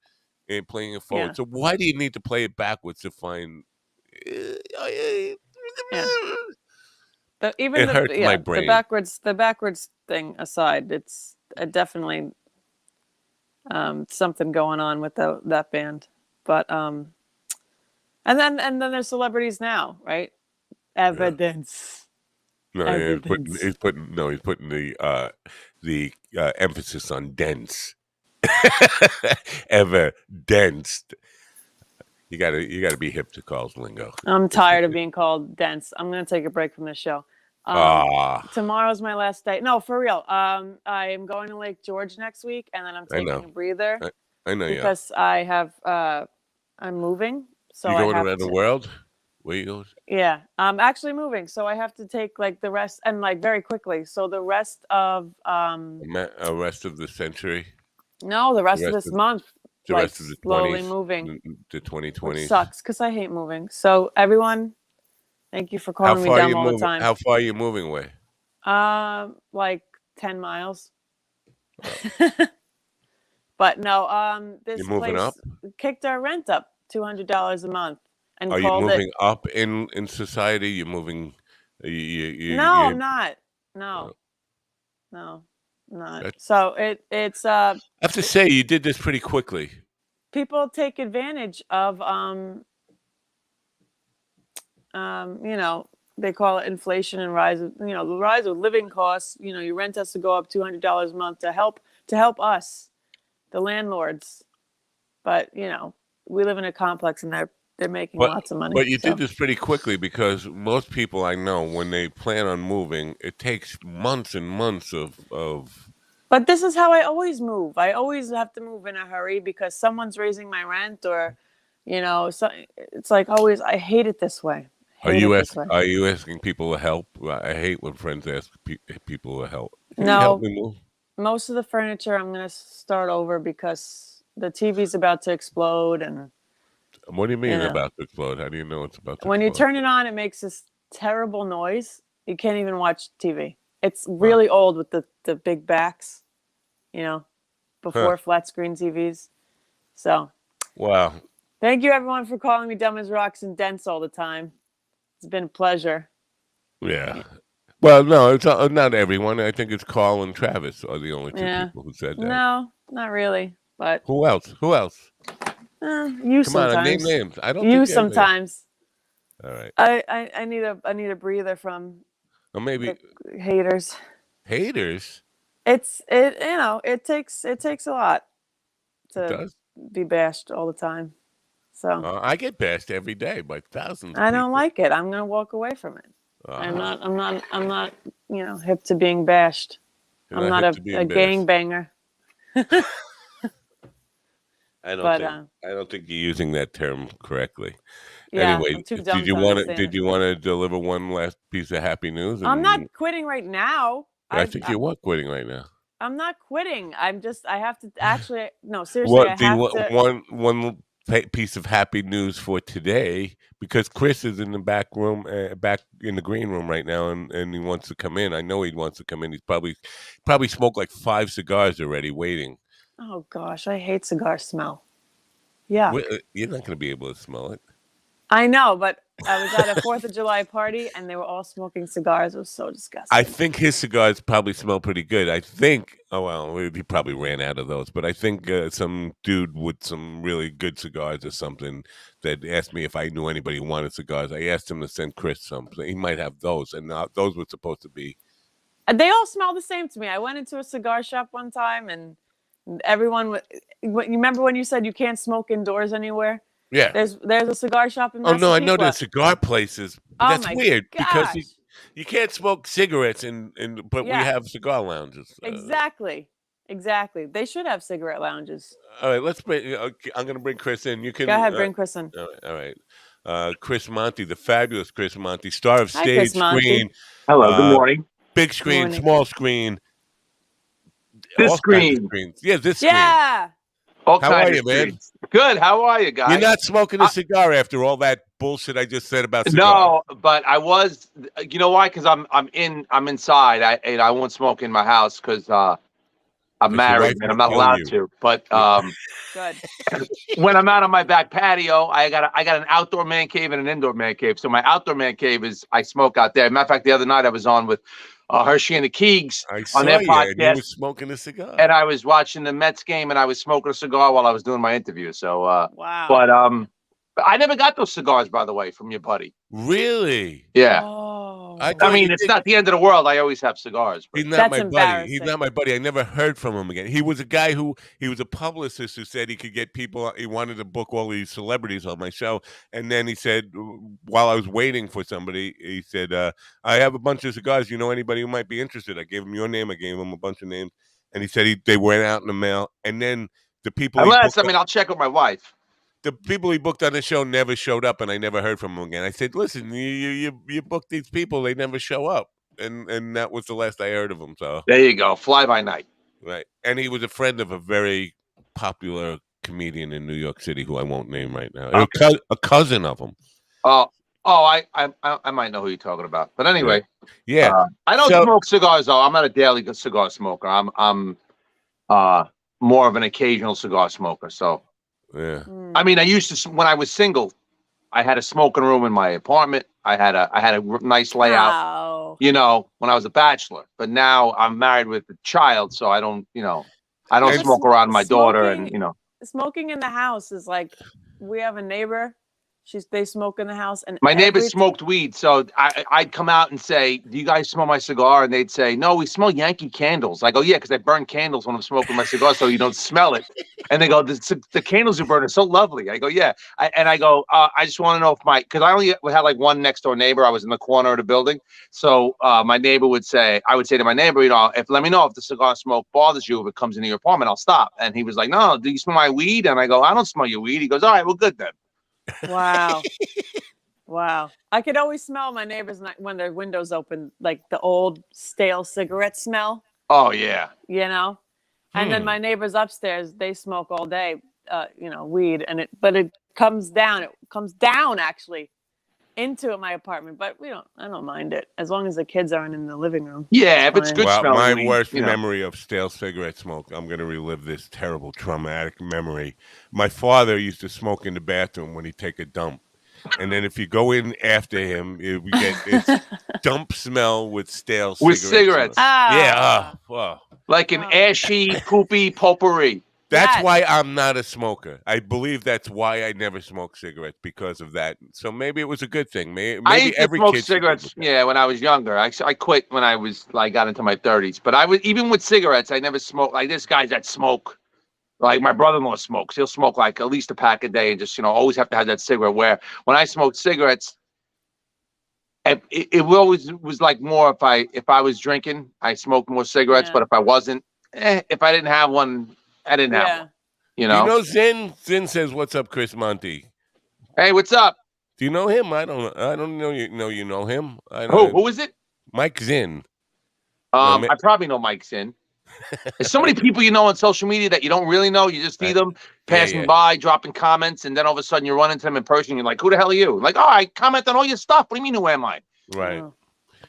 and playing it forward. Yeah. So why do you need to play it backwards to find? Yeah. It hurts my brain. The backwards thing aside, it's definitely something going on with that band. But and then there's celebrities now, right? Evidence. No, Evidence. he's putting the emphasis on dense. Ever dense. You gotta be hip to Carl's lingo. I'm tired of being called dense. I'm gonna take a break from this show. Tomorrow's my last day. No, for real. I am going to Lake George next week, and then I'm taking a breather I know because I have I'm moving. So you going I have around the world? Where you going? Yeah, I'm actually moving, so I have to take like the rest and like very quickly. So the rest of rest of the century. No, the rest of this month. The like rest of the slowly 20s, moving. The 2020s. Which sucks because I hate moving. So everyone, thank you for calling me dumb all the time. How far are you moving away? Like 10 miles. But no, this You're moving place up? kicked our rent up $200 a month. And are you moving up in society? You're moving. No, I'm not. No, not. So it's. I have to say, you did this pretty quickly. People take advantage of they call it inflation and rise of the rise of living costs. Your rent has to go up $200 a month to help us, the landlords. But we live in a complex and they're making lots of money. But you did this pretty quickly because most people I know, when they plan on moving, it takes months and months of. But this is how I always move. I always have to move in a hurry because someone's raising my rent or, so it's like always, I hate it this way. Are you asking people to help? I hate when friends ask people to help. Can you help me move? Most of the furniture I'm going to start over because the TV's about to explode. And what do you mean about to explode? How do you know it's about to explode? When you turn it on, it makes this terrible noise. You can't even watch TV. It's really old with the big backs, before flat screen TVs. So. Wow. Thank you, everyone, for calling me dumb as rocks and dense all the time. It's been a pleasure. Yeah. Well, no, it's not everyone. I think it's Carl and Travis are the only two people who said that. No, not really. But who else? You Come sometimes. on, name names. I don't. You sometimes. All right. I need a breather from. Or maybe haters. Haters. It takes a lot to be bashed all the time. So I get bashed every day by thousands. I don't like it. I'm gonna walk away from it. I'm not hip to being bashed. I'm not a gangbanger. I don't think you're using that term correctly. Yeah, anyway, did you want to deliver one last piece of happy news? I'm not quitting right now. I think you are quitting right now. I'm not quitting. I have to actually. No, seriously. One piece of happy news for today, because Chris is in the back room, back in the green room right now, and he wants to come in. I know he wants to come in. He's probably smoked like 5 cigars already, waiting. Oh gosh, I hate cigar smell. Yeah, you're not going to be able to smell it. I know, but I was at a 4th of July party and they were all smoking cigars. It was so disgusting. I think his cigars probably smell pretty good. I think, he probably ran out of those, but I think some dude with some really good cigars or something that asked me if I knew anybody who wanted cigars. I asked him to send Chris some. He might have those, and those were supposed to be. They all smell the same to me. I went into a cigar shop one time and everyone. You remember when you said you can't smoke indoors anywhere? Yeah, there's a cigar shop in Massapequa. Oh no, I know there's cigar places. But that's weird gosh. because you can't smoke cigarettes but we have cigar lounges. Exactly. They should have cigarette lounges. All right, let's bring. I'm going to bring Chris in. You can go ahead, bring Chris in. All right. Chris Monty, the fabulous Chris Monty, star of Stage Screen. Hello, good morning. Big screen, small screen. This screen. Yeah, this screen. Yeah. All How kind are of you, man? treats. Good. How are you guys? You're not smoking a cigar after all that bullshit I just said about cigars. No, but I was. You know why? Because I'm inside. I won't smoke in my house because I'm 'Cause your married wife and I'm will not kill allowed you. to. But Good. when I'm out on my back patio, I got an outdoor man cave and an indoor man cave. So my outdoor man cave is I smoke out there. Matter of fact, the other night I was on with Hershey and the Keegs I on saw their you, and you podcast, were smoking a cigar. and I was watching the Mets game, and I was smoking a cigar while I was doing my interview. So, Wow. but I never got those cigars, by the way, from your buddy. Really? Yeah. Oh. I I thought you mean, it's did. not the end of the world. I always have cigars. But He's not That's my buddy. He's embarrassing. not my buddy. I never heard from him again. He was a guy he was a publicist who said he could get people. He wanted to book all these celebrities on my show, and then he said, while I was waiting for somebody, he said, "I have a bunch of cigars. You know anybody who might be interested?" I gave him your name. I gave him a bunch of names, and he said they went out in the mail. And then the people he unless, booked, I mean, I'll check with my wife. the people he booked on the show never showed up, and I never heard from him again. I said, "Listen, you booked these people. They never show up." And that was the last I heard of him. So There you go. Fly by night. right, and he was a friend of a very popular comedian in New York City who I won't name right now. Okay. A cousin of him. I might know who you're talking about. But anyway, Yeah. I don't So- smoke cigars though. I'm not a daily cigar smoker. I'm more of an occasional cigar smoker. So Yeah. I mean, I used to when I was single, I had a smoking room in my apartment. I had a nice layout. Wow. You know, when I was a bachelor. But now I'm married with a child, so I don't And- smoke around my daughter, and Smoking- Smoking in the house is like, we have a neighbor. They smoke in the house, and my neighbor smoked weed, so I'd come out and say, "Do you guys smell my cigar?" And they'd say, "No, we smell Yankee candles." I go, "Yeah, because I burn candles when I'm smoking my cigar, so you don't smell it." And they go, "The candles you burn are so lovely." I go, "Yeah," I go, "I just want to know if because I only had like one next door neighbor. I was in the corner of the building, so my neighbor would say, I would say to my neighbor, let me know if the cigar smoke bothers you. If it comes into your apartment, I'll stop." And he was like, "No, do you smell my weed?" And I go, "I don't smell your weed." He goes, "All right, well, good then." Wow. Wow. I could always smell my neighbors when their windows open, like the old stale cigarette smell, Oh yeah. you know? And then my neighbors upstairs, they smoke all day, weed, but it comes down actually into my apartment, but I don't mind it as long as the kids aren't in the living room. Yeah, if it's fine. good Well, smelling my weed, worst memory of stale cigarette smoke, I'm going to relive this terrible traumatic memory. My father used to smoke in the bathroom when he'd take a dump. And then if you go in after him, we get this dump smell with stale with cigarettes. cigarettes, Yeah. Wow. like an ashy, poopy potpourri. That's Yes. why I'm not a smoker. I believe that's why I never smoked cigarettes, because of that. So maybe it was a good thing. Maybe I used to every smoke kid should live cigarettes. with that. Yeah, when I was younger, I quit when I got into my 30s. But I was even with cigarettes, I never smoked. Like this guys that smoke, like my brother-in-law smokes. He'll smoke like at least a pack a day, and just always have to have that cigarette. Where when I smoked cigarettes, it always was like more if I was drinking, I smoked more cigarettes. Yeah. But if I wasn't, if I didn't have one, I didn't have Yeah. one. Do you know Zin? Zin says, "What's up, Chris Monty?" Hey, what's up? Do you know him? I don't know. You know him? Who is it? Mike Zinn. I probably know Mike Sin. There's so many people on social media that you don't really know. You just see them passing by, dropping comments, and then all of a sudden you run into them in person. And you're like, "Who the hell are you?" Like, "Oh, I comment on all your stuff." What do you mean, who am I? Right. Oh.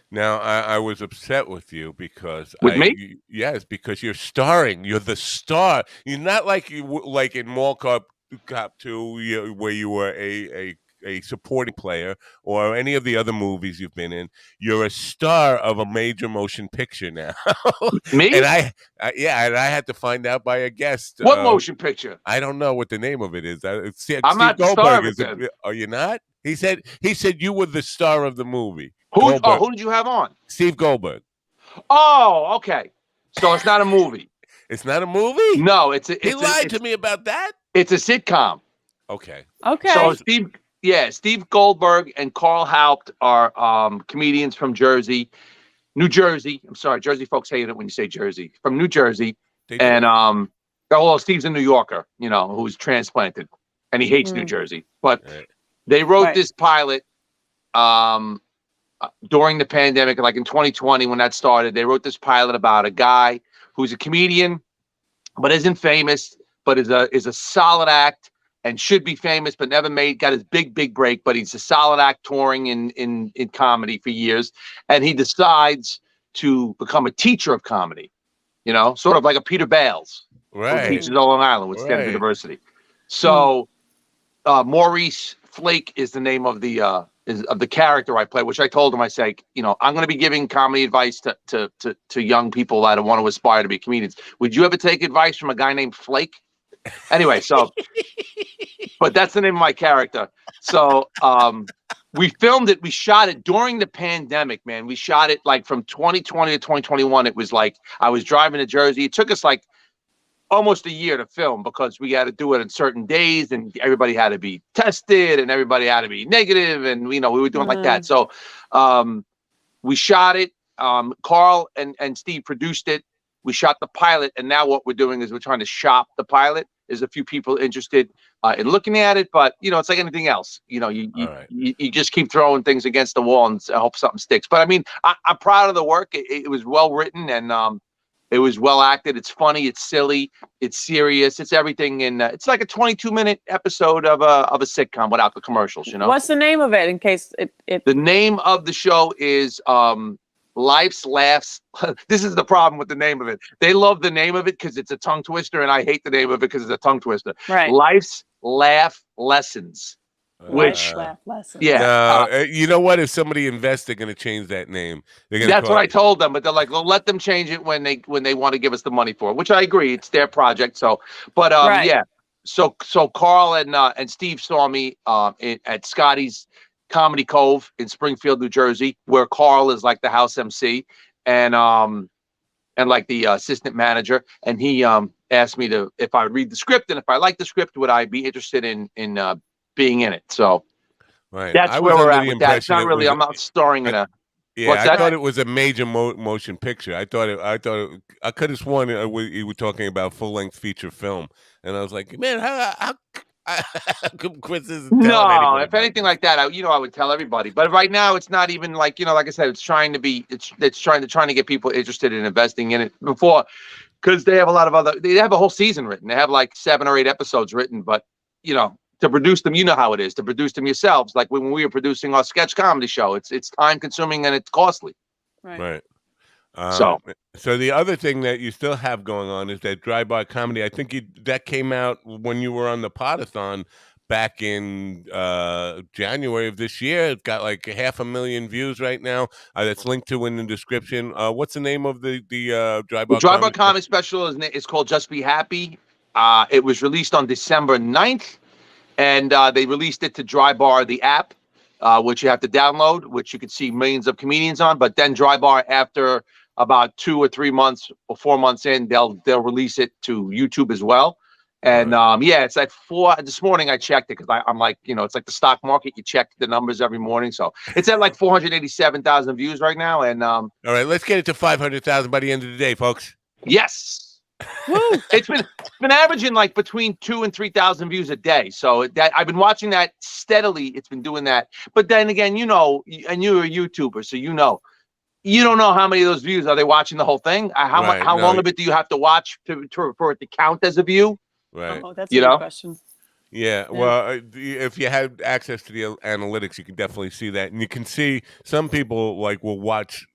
Now, I was upset with you because With me? Yes, because you're starring. You're the star. You're not like like in Mall Cop 2, where you were a supporting player, or any of the other movies you've been in. You're a star of a major motion picture now. Me? And I had to find out by a guest. What motion picture? I don't know what the name of it is. Steve I'm not the star of it, Goldberg. then. Are you not? He said you were the star of the movie. Who Goldberg. did you have on? Steve Goldberg. Oh, okay. So it's not a movie. It's not a movie? No, He lied to me about that? It's a sitcom. Okay. Okay. So Steve Goldberg and Carl Haupt are comedians from New Jersey. I'm sorry, Jersey folks hate it when you say Jersey. From New Jersey. They do. And Steve's a New Yorker, who's transplanted, and he hates New Jersey. But Right. they wrote Right. this pilot during the pandemic, like in 2020 when that started. They wrote this pilot about a guy who's a comedian but isn't famous, but is a solid act and should be famous, but never got his big break. But he's a solid act touring in comedy for years, and he decides to become a teacher of comedy. Sort of like a Peter Bales, who Right. teaches at Long Island with Stanford Right. University. So Maurice Flake is the name of the character I play, which I told him, I say, I'm going to be giving comedy advice to young people that want to aspire to be comedians. Would you ever take advice from a guy named Flake? Anyway, but that's the name of my character. So we filmed it. We shot it during the pandemic, man. We shot it like from 2020 to 2021. It was like I was driving to Jersey. It took us like almost a year to film because we had to do it on certain days and everybody had to be tested and everybody had to be negative. And, we were doing like that. So we shot it. Carl and Steve produced it. We shot the pilot. And now what we're doing is we're trying to shop the pilot. There's a few people interested in looking at it, but it's like anything else. You just keep throwing things against the wall and hope something sticks. But I mean, I'm proud of the work. It was well written and it was well acted. It's funny. It's silly. It's serious. It's everything. And it's like a 22-minute episode of a sitcom without the commercials. What's the name of it? In case it. The name of the show is Life's Laughs. This is the problem with the name of it. They love the name of it because it's a tongue twister, and I hate the name of it because it's a tongue twister. Right. Life's Laugh Lessons. Which, Laugh Lessons. yeah. You know what? If somebody invests, they're going to change that name. That's what I told them, but they're like, well, let them change it when they want to give us the money for it, which I agree. It's their project. So, but Right. yeah. So Carl and Steve saw me at Scotty's Comedy Cove in Springfield, New Jersey, where Carl is like the house MC and like the assistant manager. And he asked me if I read the script and if I like the script, would I be interested in being in it? So right. that's where we're at with that. It's not really. I'm not starring in a. Yeah, What's I that? thought it was a major motion picture. I could have sworn you were talking about full-length feature film, and I was like, man, how come Chris isn't telling anybody? If anything like that, I would tell everybody. But right now, it's not even like like I said, it's trying to get people interested in investing in it before, because they have a lot of they have a whole season written. They have like 7 or 8 episodes written, but to produce them, how it is to produce them yourselves. Like when we were producing our sketch comedy show, it's time consuming and it's costly. Right. So the other thing that you still have going on is that Dry Bar Comedy. I think that came out when you were on the Podathon back in January of this year. It's got like 500,000 views right now. That's linked to in the description. What's the name of the Dry Bar? The Dry Bar Comedy special is called Just Be Happy. It was released on December 9th. And they released it to Dry Bar, the app, which you have to download, which you can see millions of comedians on. But then Dry Bar, after about 2 or 3 months or 4 months in, they'll release it to YouTube as well. And it's like this morning I checked it because I'm like, it's like the stock market. You check the numbers every morning. So it's at like 487,000 views right now. And all right, let's get it to 500,000 by the end of the day, folks. Yes. It's been averaging like between 2,000 and 3,000 views a day. So that I've been watching that steadily. It's been doing that. But then again, and you're a YouTuber, so you don't know how many of those views are they watching the whole thing. How long of it do you have to watch for it to count as a view? Right. Oh, that's a good question. Yeah, well, if you had access to the analytics, you can definitely see that, and you can see some people like will watch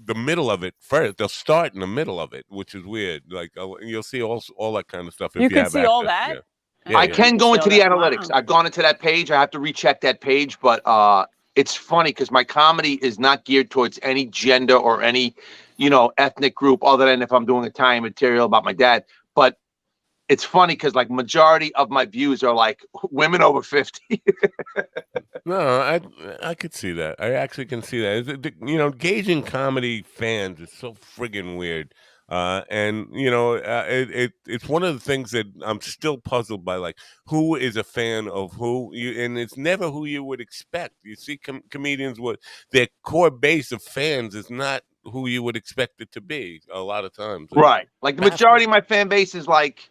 the middle of it first. They'll start in the middle of it, which is weird. Like you'll see all that kind of stuff. If You you can have see access. all that. Yeah. I can go into the analytics. Wow. I've gone into that page. I have to recheck that page, but it's funny because my comedy is not geared towards any gender or any, ethnic group, other than if I'm doing Italian material about my dad. But it's funny because like majority of my views are like women over 50. No, I could see that. I actually can see that. Gauging comedy fans is so friggin' weird. And it's one of the things that I'm still puzzled by, like who is a fan of who, and it's never who you would expect. You see comedians with their core base of fans is not who you would expect it to be a lot of times. Right. Like the majority of my fan base is like,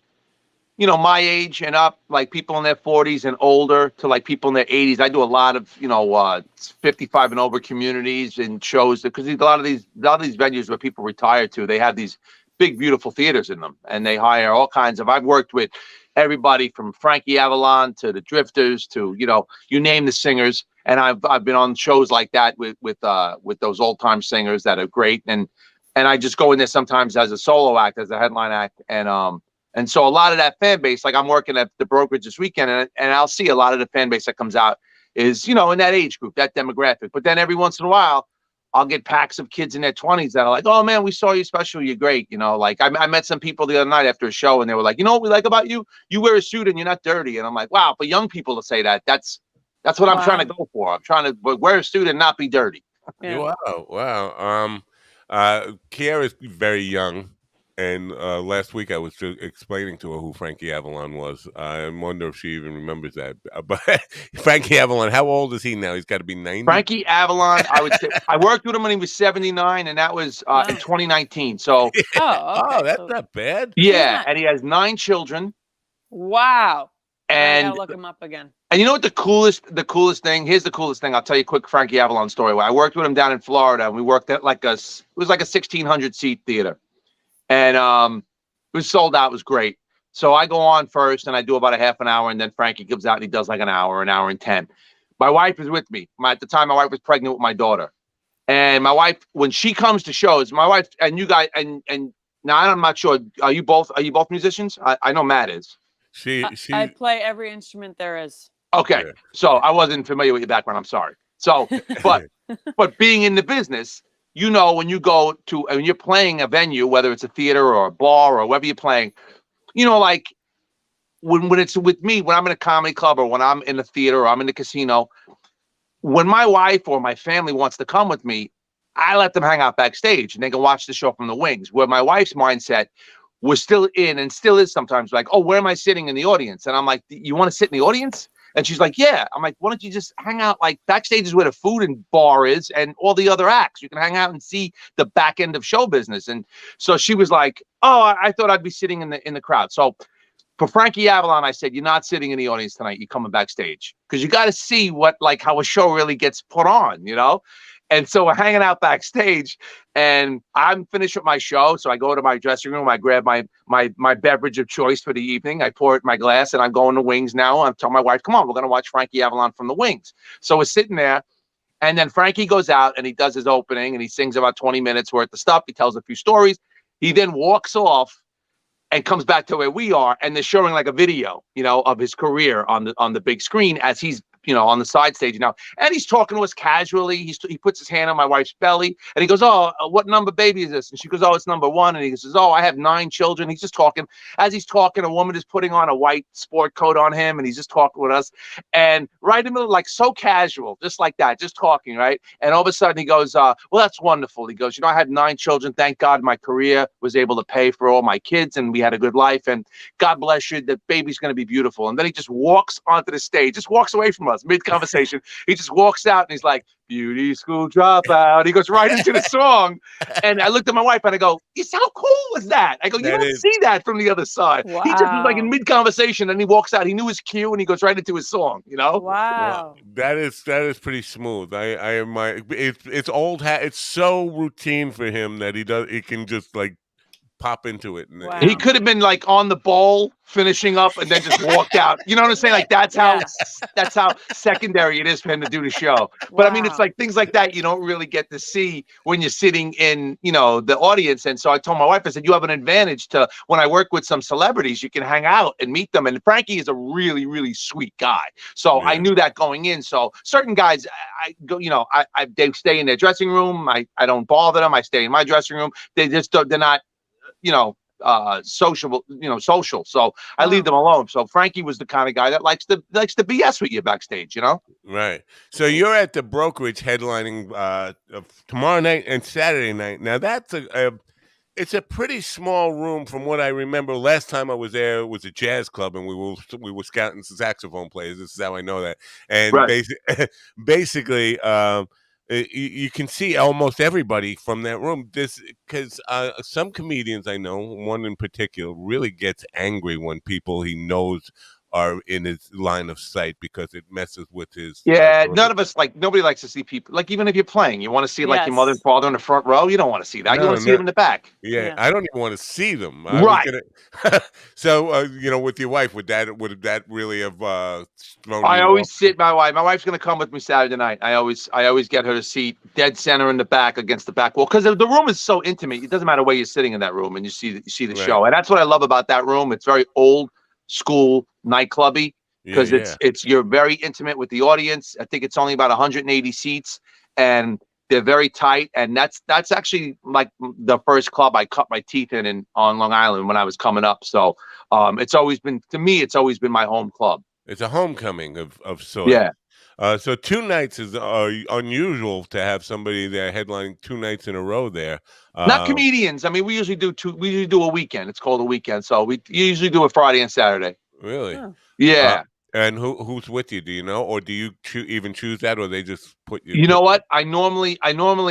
my age and up, like people in their 40s and older to like people in their 80s. I do a lot of, 55 and over communities and shows because a lot of these venues where people retire to, they have these big, beautiful theaters in them, and they hire all kinds of. I've worked with everybody from Frankie Avalon to the Drifters to you name the singers, and I've been on shows like that with those old time singers that are great, and I just go in there sometimes as a solo act, as a headline act, and so a lot of that fan base, like I'm working at the brokerage this weekend, and I'll see a lot of the fan base that comes out is in that age group, that demographic. But then every once in a while, I'll get packs of kids in their 20s that are like, "Oh man, we saw you special. You're great." Like I met some people the other night after a show, and they were like, "You know what we like about you? You wear a suit and you're not dirty." And I'm like, "Wow!" For young people to say that, that's what I'm trying to go for. I'm trying to wear a suit and not be dirty. Yeah. Wow. Kiara's very young, and last week I was just explaining to her who Frankie Avalon was. I wonder if she even remembers that. But Frankie Avalon, how old is he now? He's got to be 90. Frankie Avalon, I would say I worked with him when he was 79, and that was in 2019. So okay. That's not bad. yeah, and he has 9 children. Wow. And I gotta look him up again. And you know what the coolest thing? Here's the coolest thing. I'll tell you a quick Frankie Avalon story. I worked with him down in Florida, and we worked at it was like a 1,600 seat theater, and it was sold out. It was great. So I go on first, and I do about a half an hour, and then Frankie comes out and he does like an hour and 10. My wife is with me. At the time, my wife was pregnant with my daughter, and my wife, when she comes to shows, my wife and you guys, and now I'm not sure. Are you both musicians? I know Matt is. I play every instrument there is. Okay, so I wasn't familiar with your background. I'm sorry. So, but being in the business, when you go to when you're playing a venue, whether it's a theater or a bar or wherever you're playing, like when it's with me, when I'm in a comedy club or when I'm in a theater or I'm in the casino, when my wife or my family wants to come with me, I let them hang out backstage and they can watch the show from the wings. Where my wife's mindset was still in and still is sometimes like, "Oh, where am I sitting in the audience?" And I'm like, "You want to sit in the audience?" And she's like, "Yeah." I'm like, "Why don't you just hang out? Like backstage is where the food and bar is and all the other acts. You can hang out and see the back end of show business." And so she was like, "Oh, I thought I'd be sitting in the crowd." So for Frankie Avalon, I said, "You're not sitting in the audience tonight. You're coming backstage because you got to see how a show really gets put on, And so we're hanging out backstage, and I'm finished with my show. So I go to my dressing room. I grab my beverage of choice for the evening. I pour it in my glass, and I'm going to Wings now. I'm telling my wife, "Come on, we're going to watch Frankie Avalon from the Wings." So we're sitting there, and then Frankie goes out, and he does his opening, and he sings about 20 minutes worth of stuff. He tells a few stories. He then walks off and comes back to where we are, and they're showing like a video, of his career on the big screen as he's on the side stage now. And he's talking to us casually. He puts his hand on my wife's belly and he goes, "Oh, what number baby is this?" And she goes, "Oh, it's number 1." And he says, "Oh, I have 9 children." He's just talking. As he's talking, a woman is putting on a white sport coat on him and he's just talking with us. And right in the middle, like so casual, just like that, just talking, right? And all of a sudden he goes, "Well, that's wonderful." He goes, "I had 9 children. Thank God my career was able to pay for all my kids and we had a good life. And God bless you, the baby's going to be beautiful." And then he just walks onto the stage, just walks away from us mid-conversation. He just walks out and he's like, "Beauty school dropout." He goes right into the song. And I looked at my wife and I go, "How cool was that?" I go, "You don't see that from the other side." Wow. He just was like in mid-conversation and he walks out. He knew his cue and he goes right into his song, Wow. Well, that is pretty smooth. I admire it's old hat. It's so routine for him that he can just like pop into it. Wow. He could have been like on the bowl finishing up and then just walked out. You know what I'm saying? Like that's how secondary it is for him to do the show. But I mean, it's like things like that you don't really get to see when you're sitting in, the audience. And so I told my wife, I said, "You have an advantage to when I work with some celebrities, you can hang out and meet them." And Frankie is a really, really sweet guy. So I knew that going in. So certain guys, I go, they stay in their dressing room. I don't bother them. I stay in my dressing room. They're not social. So I leave them alone. So Frankie was the kind of guy that likes to BS with you backstage, Right. So you're at the brokerage headlining tomorrow night and Saturday night. Now that's it's a pretty small room from what I remember. Last time I was there, it was a jazz club, and we were scouting saxophone players. This is how I know that. And basically, you can see almost everybody from that room. Because some comedians I know, one in particular, really gets angry when people he knows are in his line of sight because it messes with his. Yeah, ability. none of us nobody likes to see people even if you're playing, you want to see like your mother and Yes. father in the front row. You don't want to see that. You want No, to see no. them in the back. Yeah, Yeah. I don't even want to see them. I was Right. gonna. So, with your wife, would that really have thrown I you always off? sit my wife. My wife's gonna come with me Saturday night. I always get her to seat dead center in the back against the back wall because the room is so intimate. It doesn't matter where you're sitting in that room, and you see the Right. show. And that's what I love about that room. It's very old school nightclubby Yeah, because yeah. it's you're very intimate with the audience. I think it's only about 180 seats, and they're very tight. And that's actually like the first club I cut my teeth in on Long Island when I was coming up. So it's always been to me. It's always been my home club. It's a homecoming of sorts. Yeah. So 2 nights is unusual to have somebody there headlining 2 nights in a row there. Not comedians. I mean, we usually do two. We usually do a weekend. It's called a weekend. So we usually do a Friday and Saturday. Really? Oh. Yeah. And who's with you? Do you know, or do you even choose that, or they just put you? You know what? I normally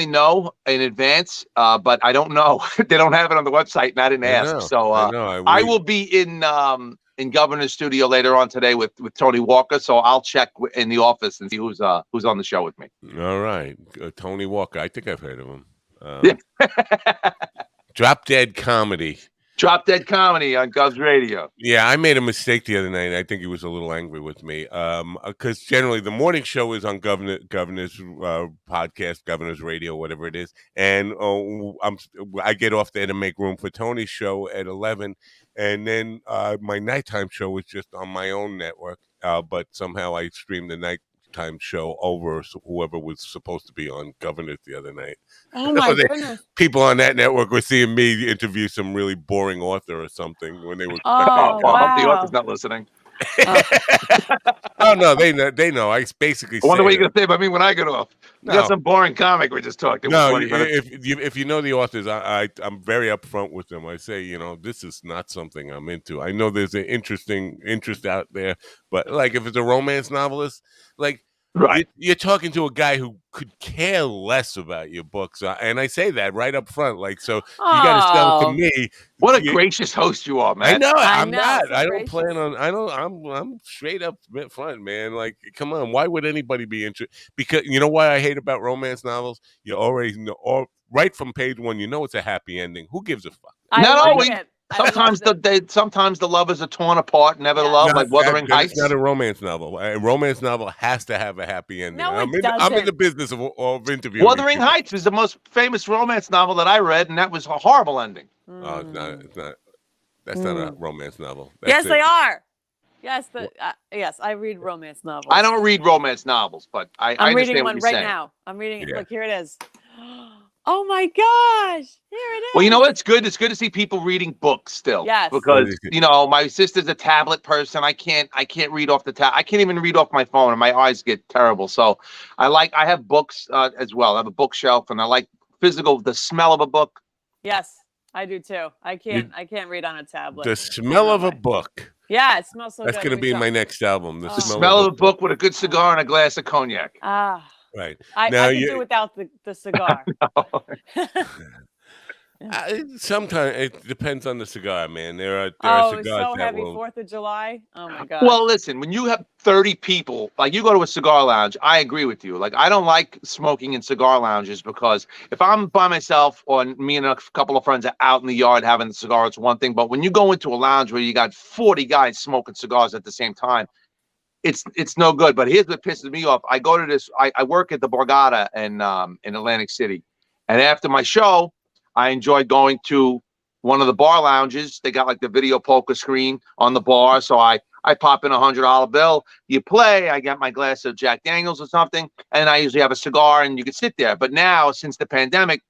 know in advance, but I don't know. They don't have it on the website, and I didn't I ask. know. So I know. I will be in Governor's studio later on today with Tony Walker. So I'll check in the office and see who's on the show with me. All right, Tony Walker. I think I've heard of him. Yeah. Drop Dead Comedy. Drop Dead Comedy on Gov's Radio. Yeah, I made a mistake the other night. I think he was a little angry with me. Because generally the morning show is on Governor's podcast, Governor's Radio, whatever it is, and I get off there to make room for Tony's show at 11, and then my nighttime show is just on my own network. But somehow I streamed the nighttime show over whoever was supposed to be on Governor's the other night. Oh my goodness. People on that network were seeing me interview some really boring author or something when they were. Oh Well, I hope the wow. author's not listening. Oh no, they know. I basically. I wonder what say you're gonna say about me when I get off. You got No. some boring comic we just talked about. No, 20 minutes. if you know the authors, I'm very upfront with them. I say, this is not something I'm into. I know there's an interest out there, but like if it's a romance novelist, like Right. you're talking to a guy who could care less about your books, and I say that right up front. Like, so you got to sell it to Oh. me. What a gracious host you are, man. I know. I I'm know, not. so I don't gracious. plan on. I don't. I'm straight up front, man. Like, come on. Why would anybody be interested? Because you know why I hate about romance novels. You already know, or right from page one, you know it's a happy ending. Who gives a fuck? I Not like always. it. I Sometimes loved it. sometimes the lovers are torn apart, never Yeah. love, No, like Wuthering then Heights. it's not a romance novel. A romance novel has to have a happy ending. No, it I'm in doesn't. the business of interviewing. Wuthering people. Heights was the most famous romance novel that I read, and that was a horrible ending. Oh, it's not. It's not. That's not a romance novel. Yes, That's they it. are. Yes, yes, I read romance novels. I don't read romance novels, but I I'm understand reading what one you're right saying. now. I'm reading it. Yeah. Look, here it is. Oh my gosh. Here it is. Well, you know what? It's good. It's good to see people reading books still. Yes. Because my sister's a tablet person. I can't read off the tab. I can't even read off my phone, and my eyes get terrible. So I have books as well. I have a bookshelf, and I like the smell of a book. Yes, I do too. I can't read on a tablet. The smell of a book. Yeah, it smells so That's good. going to be in my next album. The The smell, smell of a book with a good cigar and a glass of cognac. Ah. Right. I Now could do without the cigar. Sometimes it depends on the cigar, man. There are Oh, cigars it's so that heavy. will. 4th of July. Oh my god. Well, listen, when you have 30 people, like you go to a cigar lounge, I agree with you. Like I don't like smoking in cigar lounges because if I'm by myself or me and a couple of friends are out in the yard having a cigar, it's one thing. But when you go into a lounge where you got 40 guys smoking cigars at the same time, it's no good. But here's what pisses me off. I go to this, I work at the Borgata in Atlantic City. And after my show, I enjoy going to one of the bar lounges. They got like the video poker screen on the bar. So I pop in $100 bill. You play. I get my glass of Jack Daniels or something. And I usually have a cigar and you can sit there. But now, since the pandemic,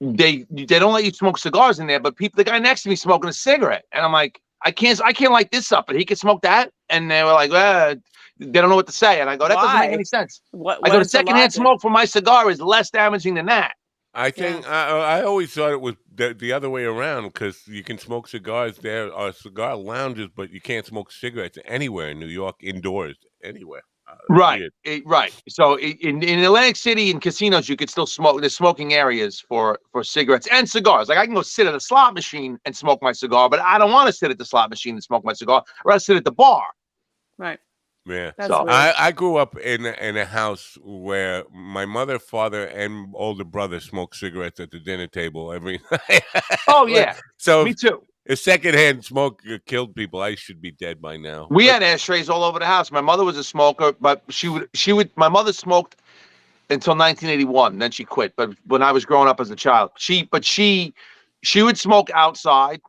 they don't let you smoke cigars in there. But the guy next to me smoking a cigarette. And I'm like, I can't light this up, but he can smoke that. And they were like, they don't know what to say. And I go, that doesn't make any sense. I go, the secondhand smoke from my cigar is less damaging than that. I think I always thought it was the other way around because you can smoke cigars. There are cigar lounges, but you can't smoke cigarettes anywhere in New York, indoors, anywhere. Right, Yeah. right. So in Atlantic City, in casinos, you could still smoke. There's smoking areas for cigarettes and cigars. Like I can go sit at a slot machine and smoke my cigar, but I don't want to sit at the slot machine and smoke my cigar. I'd rather sit at the bar. Right. Yeah. That's So weird. I grew up in a house where my mother, father, and older brother smoked cigarettes at the dinner table every night. oh yeah, So me too. if secondhand smoke killed people, I should be dead by now. We But had ashtrays all over the house. My mother was a smoker, but she would. My mother smoked until 1981. Then she quit. But when I was growing up as a child, she would smoke outside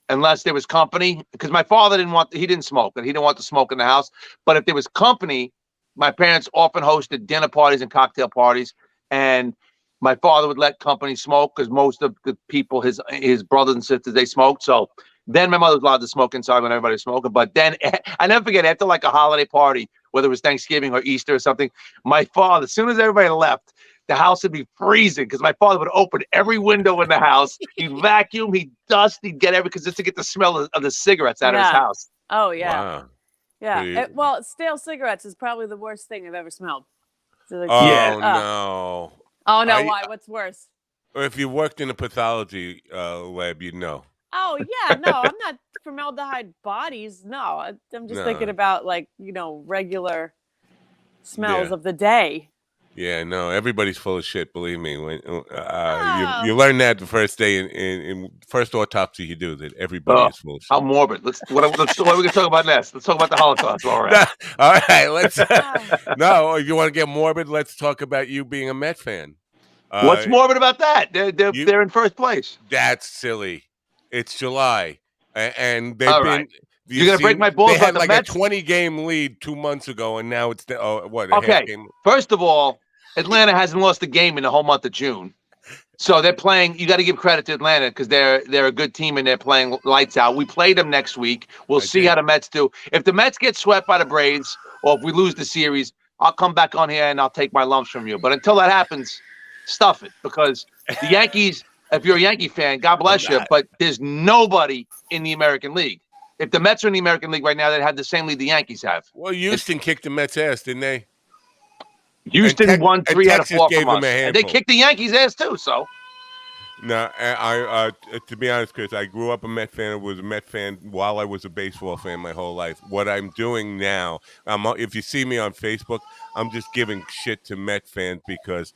unless there was company. Because my father he didn't smoke, and he didn't want to smoke in the house. But if there was company, my parents often hosted dinner parties and cocktail parties, and my father would let company smoke because most of the people, his brothers and sisters, they smoked. So then my mother was allowed to smoke inside when everybody was smoking. But then I never forget, after like a holiday party, whether it was Thanksgiving or Easter or something, my father, as soon as everybody left, the house would be freezing because my father would open every window in the house. He'd vacuum, he'd dust, he'd get just to get the smell of the cigarettes out of his house. Oh yeah. wow. Yeah. Pretty- Well, stale cigarettes is probably the worst thing I've ever smelled. So like, Yeah. Oh no. Oh no, I- why? What's worse? If you worked in a pathology lab, you'd know. Oh yeah, no, I'm not formaldehyde bodies. No, I'm just No. thinking about like, regular smells Yeah. of the day. Yeah, no, everybody's full of shit. Believe me. When Oh. you learn that the first day in first autopsy you do, that everybody Oh, is full of how shit. morbid. What are we going to talk about next? Let's talk about the Holocaust. All right. All right, let's. Ah. No, if you want to get morbid, let's talk about you being a Met fan. What's morbid about that? you- They're in first place. That's silly. It's July, and they've All been. right. You You're gonna break see, my balls they about had the like Mets? a 20-game lead 2 months ago, and now it's a half Okay. game. First of all, Atlanta hasn't lost a game in the whole month of June. So they're playing. You got to give credit to Atlanta because they're a good team and they're playing lights out. We play them next week. We'll I see did. how the Mets do. If the Mets get swept by the Braves or if we lose the series, I'll come back on here and I'll take my lumps from you. But until that happens, stuff it because the Yankees. If you're a Yankee fan, God bless you. not. But there's nobody in the American League. If the Mets are in the American League right now, they'd have the same lead the Yankees have. Well, Houston kicked the Mets' ass, didn't they? Houston won and 3 out of Texas 4 gave from them us, a and they handful. kicked the Yankees' ass too. So. No, to be honest, Chris, I grew up a Met fan. I was a Met fan while I was a baseball fan my whole life. What I'm doing now, if you see me on Facebook, I'm just giving shit to Met fans because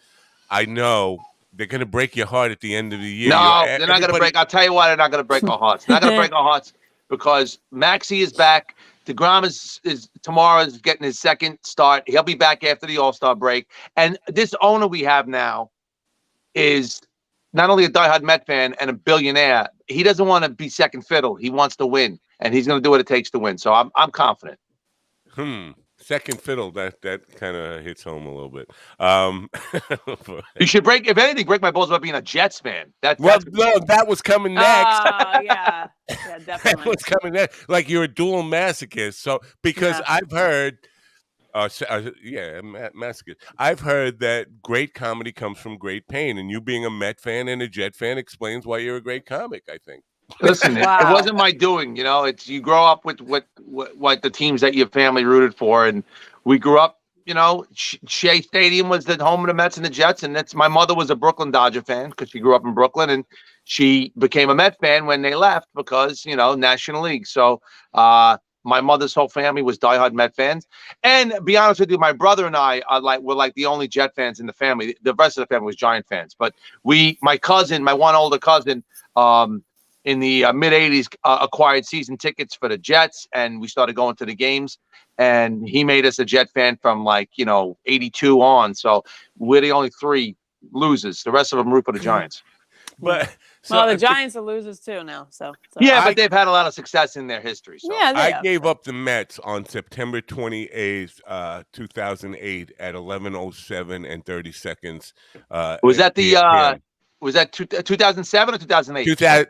I know they're going to break your heart at the end of the year. No, they're not going to break. I'll tell you why they're not going to break our hearts. They're not going to break our hearts because Maxey is back. DeGrom is tomorrow is getting his second start. He'll be back after the All-Star break. And this owner we have now is not only a diehard Met fan and a billionaire. He doesn't want to be second fiddle. He wants to win, and he's going to do what it takes to win. So I'm confident. Second fiddle, that kind of hits home a little bit. You should if anything, break my balls about being a Jets fan. No, that was coming next. Yeah, That definitely. was coming next. Like you're a dual masochist. So because I've heard, masochist. I've heard that great comedy comes from great pain, and you being a Met fan and a Jet fan explains why you're a great comic. I think. Listen, Wow. it wasn't my doing. It's you grow up with what the teams that your family rooted for, and we grew up. Shea Stadium was the home of the Mets and the Jets, and my mother was a Brooklyn Dodger fan because she grew up in Brooklyn, and she became a Met fan when they left because National League. So my mother's whole family was diehard Met fans, and be honest with you, my brother and I were like the only Jet fans in the family. The rest of the family was Giant fans, but my one older cousin. In the mid 80s, acquired season tickets for the Jets, and we started going to the games. And he made us a Jet fan from 82 on. So we're the only 3 losers. The rest of them root for the Giants. But the Giants are losers too now. So. Yeah, but they've had a lot of success in their history. So. Yeah, I gave up the Mets on September 28th, 2008 at 11:07 and 30 seconds. Was that the PM. Was that 2007 or 2008?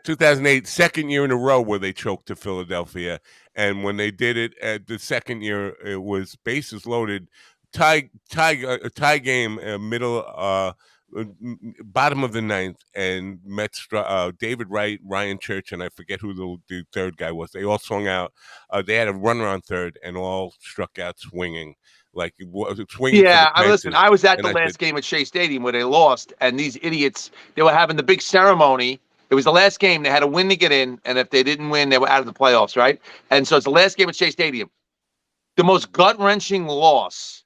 2008, second year in a row where they choked to Philadelphia. And when they did it at the second year, it was bases loaded, tie game, bottom of the ninth, and Mets David Wright, Ryan Church, and I forget who the third guy was. They all swung out. They had a runner on third and all struck out swinging. like swinging for the Yeah, listen, fences. I was at And the I said, last game at Shea Stadium where they lost, and these idiots, they were having the big ceremony. It was the last game. They had to win to get in, and if they didn't win, they were out of the playoffs, right? And so it's the last game at Shea Stadium. The most gut-wrenching loss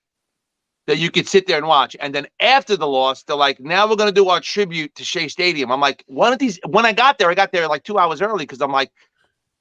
that you could sit there and watch. And then after the loss, they're like, now we're going to do our tribute to Shea Stadium. I'm like, one of these, when I got there like 2 hours early because I'm like,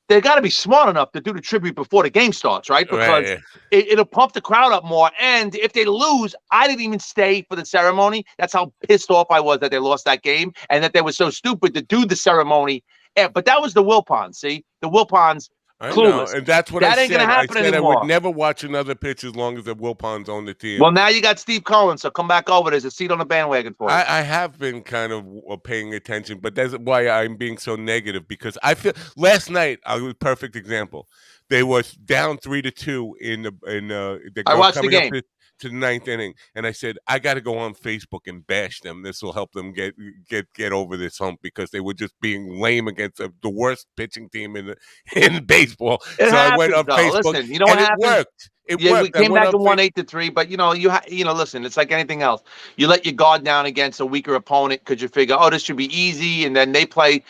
they got to be smart enough to do the tribute before the game starts, right? Because right, it'll pump the crowd up more. And if they lose, I didn't even stay for the ceremony. That's how pissed off I was that they lost that game and that they were so stupid to do the ceremony. But that was the Wilpons, see? The Wilpons, I know, clueless. and that's what I That ain't going said. to I happen said I would anymore. never watch another pitch as long as the Wilpons own the team. Well, now you got Steve Cohen, so come back over. There's a seat on the bandwagon for you. I have been kind of paying attention, but that's why I'm being so negative because I feel last night a perfect example. They was down 3-2 in the I watched the coming up game. to the ninth inning, and I said I got to go on Facebook and bash them. This will help them get over this hump because they were just being lame against the worst pitching team in baseball. It So I went happens, on though. Facebook, Listen, you know what and it happens? worked. It Yeah, we worked. I came went back on and won Facebook. 8-3, but listen, it's like anything else. You let your guard down against a weaker opponent because you figure, oh, this should be easy, and then they play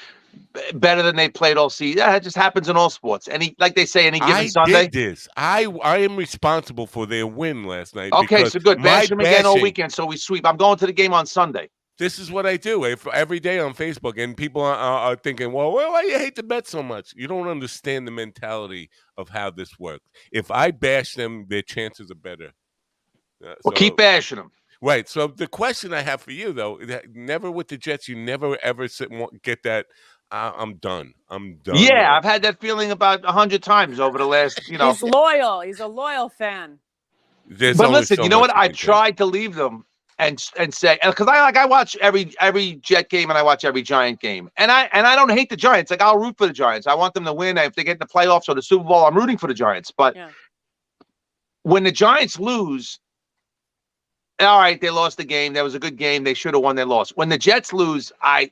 better than they played all season. Yeah, it just happens in all sports. Like they say, any given I Sunday. did this. I am responsible for their win last night Okay, because so good. my Bash them again all bashing. weekend, so we sweep. I'm going to the game on Sunday. This is what I do every day on Facebook, and people are thinking, "Well, why do you hate the Mets so much?" You don't understand the mentality of how this works. If I bash them, their chances are better. Well, keep bashing them. Right. So the question I have for you, though, never with the Jets, you never ever get that. I'm done. I'm done. Yeah, I've had that feeling about 100 times over the last, He's loyal. He's a loyal fan. There's But only listen, so you know much what? you I've can take. tried to leave them and say, because I watch every Jet game and I watch every Giant game, and I don't hate the Giants. Like, I'll root for the Giants. I want them to win. If they get in the playoffs or the Super Bowl, I'm rooting for the Giants. But when the Giants lose, all right, they lost the game. That was a good game. They should have won. They lost. When the Jets lose, I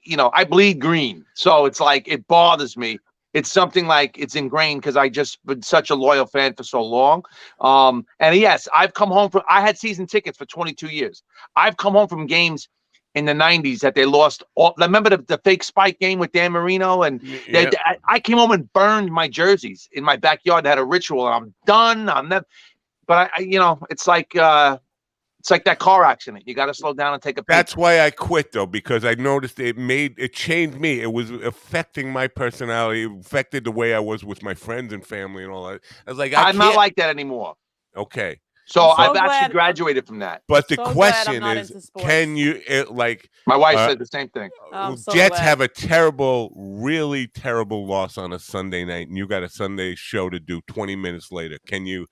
bleed green. So it's like it bothers me. It's something like it's ingrained because I just been such a loyal fan for so long. And yes, I've come home from. I had season tickets for 22 years. I've come home from games in the 90s that they lost. Remember the fake spike game with Dan Marino? And I came home and burned my jerseys in my backyard. They had a ritual, and I'm done. I'm never. But it's like. It's like that car accident. You got to slow down and take a peek. That's why I quit, though, because I noticed it changed me. It was affecting my personality. It affected the way I was with my friends and family and all that. I was like, I'm not like that anymore. Okay. So I've actually graduated from that. But the question is, can you my wife said the same thing. Jets have a really terrible loss on a Sunday night, and you got a Sunday show to do 20 minutes later. Can you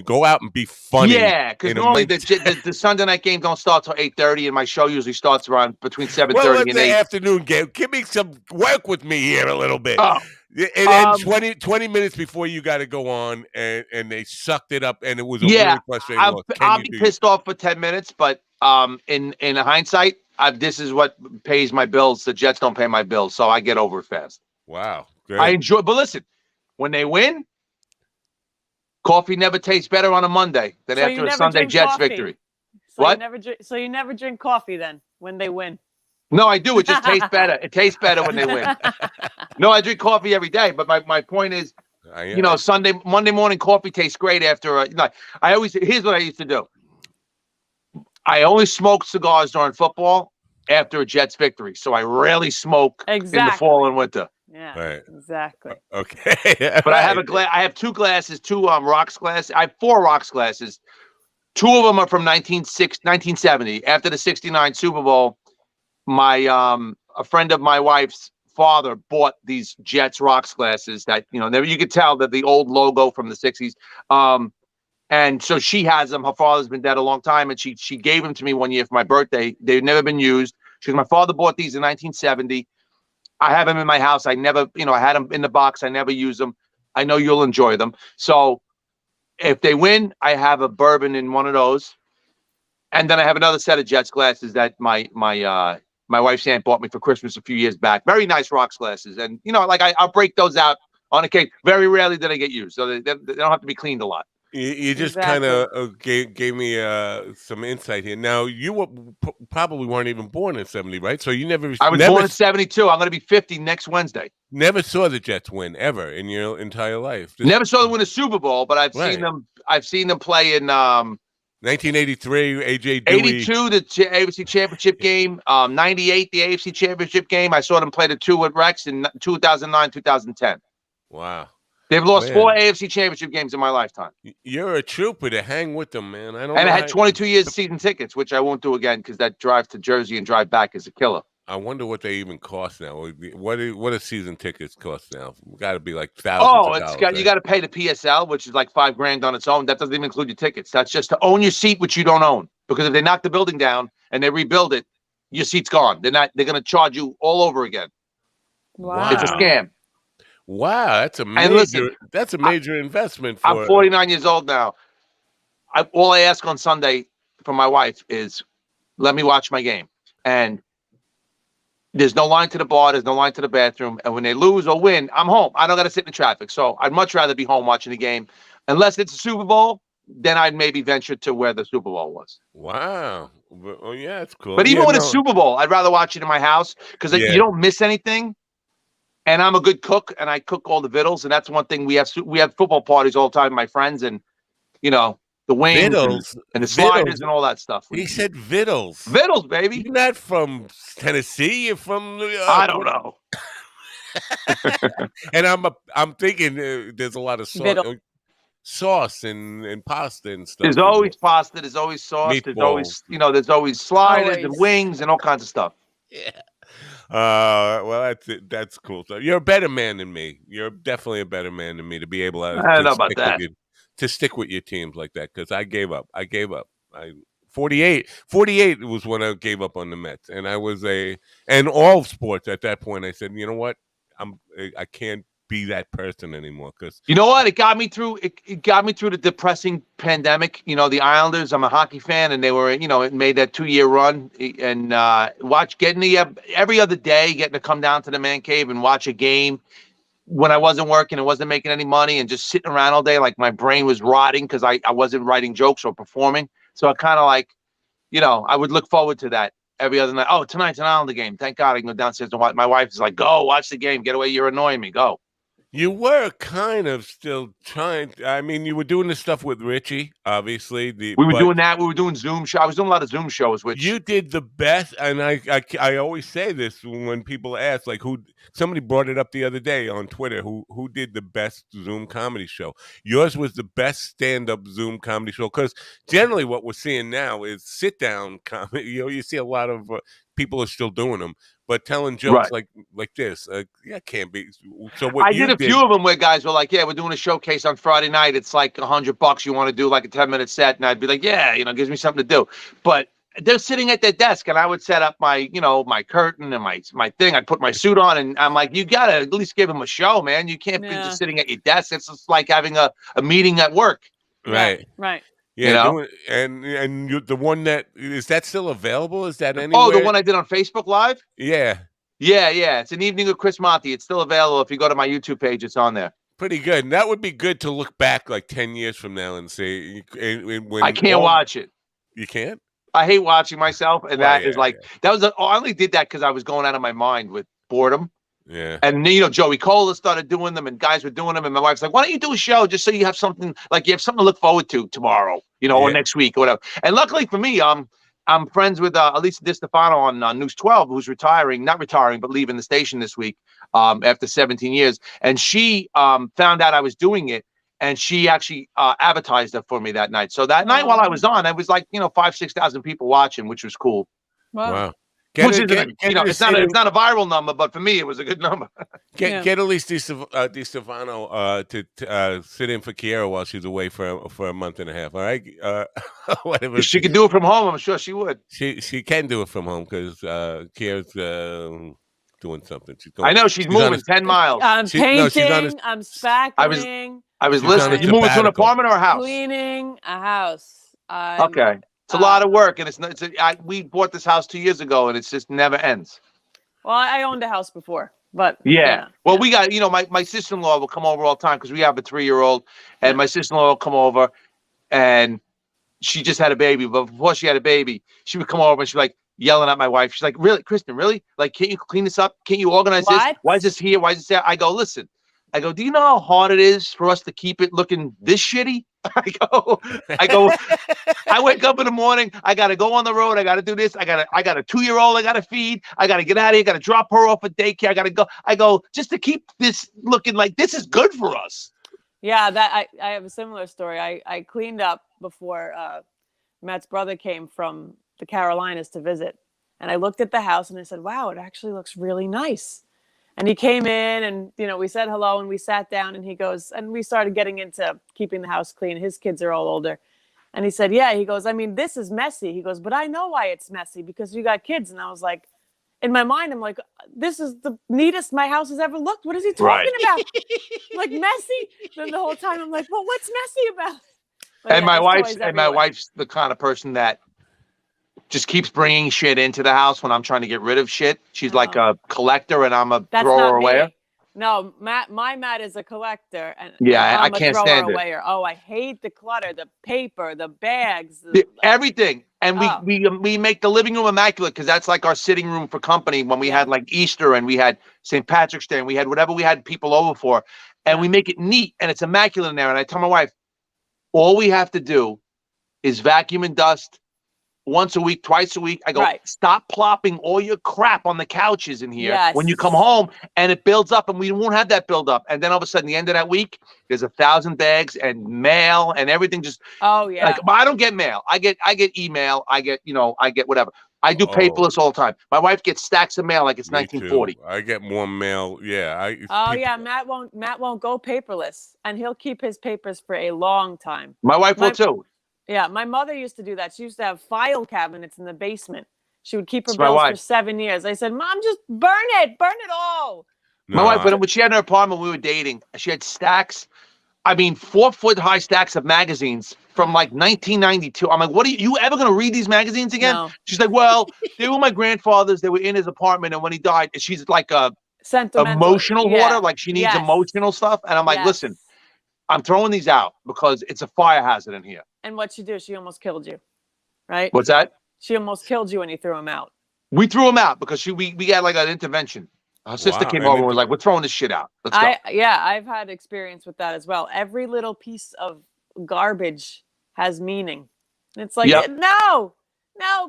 go out and be funny? Yeah, because normally the Sunday night game don't start till 8:30, and my show usually starts around between 7:30 well, and 8. Afternoon game. Give me some work with me here a little bit. Oh. It ends 20 minutes before you got to go on, and they sucked it up, and it was a really frustrating loss. I'll be pissed off for 10 minutes, but in hindsight, this is what pays my bills. The Jets don't pay my bills, so I get over it fast. Wow. Good. I enjoy, but listen, when they win, coffee never tastes better on a Monday than after a Sunday Jets victory. So what? You never drink coffee then when they win? No, I do. It just tastes better. It tastes better when they win. No, I drink coffee every day, but my point is, Monday morning coffee tastes great after. Here's what I used to do. I only smoke cigars during football after a Jets victory, so I rarely smoke in the fall and winter. Yeah, right. Exactly. Okay. But I have I have 2 glasses, 2 rocks glasses. I have 4 rocks glasses. 2 of them are from 1970. After the '69 Super Bowl, a friend of my wife's father bought these Jets rocks glasses that you could tell that the old logo from the '60s. And so she has them. Her father's been dead a long time, and she gave them to me one year for my birthday. They've never been used. She goes, my father bought these in 1970. I have them in my house. I never, I had them in the box. I never use them. I know you'll enjoy them. So if they win, I have a bourbon in one of those. And then I have another set of Jets glasses that my wife's aunt bought me for Christmas a few years back. Very nice rocks glasses. And, I'll break those out on occasion. Very rarely do they get used. So they don't have to be cleaned a lot. You just kind Exactly. of gave me some insight here. Now probably weren't even born in '70, right? So you I was born in '72. I'm going to be 50 next Wednesday. never saw the Jets win ever in your entire life. Never saw them win a Super Bowl, but I've seen Right. them. I've seen them play in 1983, AJ Dewey. 82, the AFC Championship game. 98, the AFC Championship game. I saw them play the two at Rex in 2009, 2010. Wow. They've lost 4 Man, AFC Championship games in my lifetime. you're a trooper to hang with them, man. I don't And know I how. had 22 years season tickets, which I won't do again because that drive to Jersey and drive back is a killer. I wonder what they even cost now. What do season tickets cost now? Got to be like thousands of dollars. You Right? got to pay the PSL, which is like $5,000 on its own. That doesn't even include your tickets. That's just to own your seat, which you don't own. Because if they knock the building down and they rebuild it, your seat's gone. They're going to charge you all over again. Wow. It's a scam. Wow, that's a And listen, major investment I'm for. 49 years old now. All I ask on Sunday from my wife is, let me watch my game. And there's no line to the bar. There's no line to the bathroom. And when they lose or win, I'm home. I don't got to sit in traffic. So I'd much rather be home watching the game. Unless it's a Super Bowl, then I'd maybe venture to where the Super Bowl was. Wow. Oh yeah, it's cool. But even Yeah, when it's Super Bowl, I'd rather watch it in my house because you don't miss anything. And I'm a good cook, and I cook all the vittles. And that's one thing we have football parties all the time, my friends, and the wings and the sliders and all that stuff. He said vittles. Vittles, baby. You're not from Tennessee. You're from New York. I don't know. And I'm thinking there's a lot of sauce and pasta and stuff. There's always pasta. There's always sauce. Meatballs. There's always sliders and wings and all kinds of stuff. Yeah. Well, that's cool. So you're a better man than me. You're definitely a better man than me to be able I don't know about that. To stick with your teams like that, because I gave up. 48 was when I gave up on the Mets, and I was and all sports at that point. I said, you know what, I can't be that person anymore. Because you know what, it got me through. It got me through the depressing pandemic. The Islanders. I'm a hockey fan, and they were, it made that 2-year run, and every other day, getting to come down to the man cave and watch a game. When I wasn't working and wasn't making any money and just sitting around all day, like my brain was rotting because I wasn't writing jokes or performing. So I kind of I would look forward to that every other night. Oh, tonight's an Islander game. Thank God I can go downstairs and watch. My wife is like, go watch the game. Get away. You're annoying me. Go. you were kind of still trying. I mean, you were doing this stuff with Richie, obviously. We were doing that. We were doing Zoom shows. I was doing a lot of Zoom shows. Which you did the best, and I always say this when people ask, like, somebody brought it up the other day on Twitter, who did the best Zoom comedy show. Yours was the best stand-up Zoom comedy show, because generally what we're seeing now is sit-down comedy. You see a lot of people are still doing them, but telling jokes like this, can't be. So what I did a few of them where guys were like, "Yeah, we're doing a showcase on Friday night. It's like $100. You want to do like a 10-minute set?" And I'd be like, "Yeah, gives me something to do." But they're sitting at their desk, and I would set up my, my curtain and my thing. I'd put my suit on, and I'm like, "You gotta at least give them a show, man. You can't be just sitting at your desk. It's just like having a meeting at work." Right. Right. Yeah, and the one is that still available? Is that anywhere? Oh, the one I did on Facebook Live? Yeah. It's an evening with Chris Monty. It's still available. If you go to my YouTube page, it's on there. Pretty good. And that would be good to look back like 10 years from now and say, I can't watch it. You can't? I hate watching myself, and that was I only did that because I was going out of my mind with boredom. Yeah. And Joey Cola started doing them, and guys were doing them, and my wife's like, "Why don't you do a show just so you have something to look forward to tomorrow, or next week or whatever." And luckily for me, I'm friends with Elisa DiStefano on News 12, who's not retiring, but leaving the station this week after 17 years. And she found out I was doing it, and she actually advertised it for me that night. So that night while I was on, I was like, 5,000-6,000 people watching, which was cool. Wow. It's not a viral number, but for me, it was a good number. Get Elise DiStefano to sit in for Kiera while she's away for a month and a half. All right, whatever. If she could do it from home, I'm sure she would. She can do it from home because Kiera's doing something. I know she's moving 10 miles. I'm painting. I'm spackling. I was listening. You moving to an apartment or a house? Cleaning a house. Okay. It's a lot of work, and we bought this house 2 years ago, and it just never ends. Well, I owned a house before. But Yeah. yeah, Well, yeah, we got, my sister-in-law will come over all the time because we have a 3-year-old, and yeah. my sister-in-law will come over, and she just had a baby. But before she had a baby, she would come over and she's like yelling at my wife. She's like, "Really, Kristen, really? Like, can't you clean this up? Can't you organize this? What? Why is this here? Why is this there?" I go, "Listen, I go, do you know how hard it is for us to keep it looking this shitty?" I go, I wake up in the morning. I got to go on the road. I got to do this. I got a 2-year-old. I got to feed. I got to get out of here. Got to drop her off at daycare. I got to go. I go just to keep this looking like this is good for us. Yeah, that I have a similar story. I cleaned up before Matt's brother came from the Carolinas to visit, and I looked at the house and I said, "Wow, it actually looks really nice." And he came in, and we said hello, and we sat down, and he goes, and we started getting into keeping the house clean. His kids are all older, and he said, "Yeah." He goes, "I mean, this is messy." He goes, "But I know why it's messy, because you got kids." And I was like, in my mind, I'm like, "This is the neatest my house has ever looked. What is he talking about? Like messy?" Then the whole time I'm like, "Well, what's messy about?" But And yeah, my there's wife's toys and my everywhere. wife's the kind of person that just keeps bringing shit into the house when I'm trying to get rid of shit. She's like Oh, a collector, and I'm a that's thrower not awayer. me. No, my Matt is a collector, and Yeah, I I'm a can't thrower stand it. awayer. Oh, I hate the clutter, the paper, the bags. Everything. And we Oh, we we make the living room immaculate because that's like our sitting room for company when we yeah, had like Easter and we had St. Patrick's Day and we had whatever we had people over for, and yeah, we make it neat and it's immaculate in there. And I tell my wife, all we have to do is vacuum and dust once a week, twice a week. I go, right. stop plopping all your crap on the couches in here when you come Yes. home, and it builds up, and we won't have that build up. And then all of a sudden, the end of that week, there's 1,000 bags and mail and everything. Just Oh, like, yeah. I don't get mail. I get email. I get whatever. I do Oh, paperless all the time. My wife gets stacks of mail like it's me too. 1940. I get more mail. Yeah, Oh, people. yeah. Matt won't go paperless, and he'll keep his papers for a long time. My wife will My too. Yeah, my mother used to do that. She used to have file cabinets in the basement. She would keep her It's my bills for wife. 7 years. I said, "Mom, just burn it all." My wife, No, when she had her apartment, we were dating. She had stacks. I mean, 4-foot high stacks of magazines from like 1992. I'm like, what are you ever going to read these magazines again? No, She's like, well, they were my grandfather's. They were in his apartment. And when he died, she's like a sentimental. emotional hoarder. Yeah. Like she needs Yes. emotional stuff. And I'm like, Yes. listen, I'm throwing these out because it's a fire hazard in here. And what she did, she almost killed you, right? What's that? She almost killed you when you threw them out. We threw them out because we had like an intervention. Her sister wow, came and over and was like, we're throwing this shit out. Let's go. I've had experience with that as well. Every little piece of garbage has meaning. It's like, Yep. no,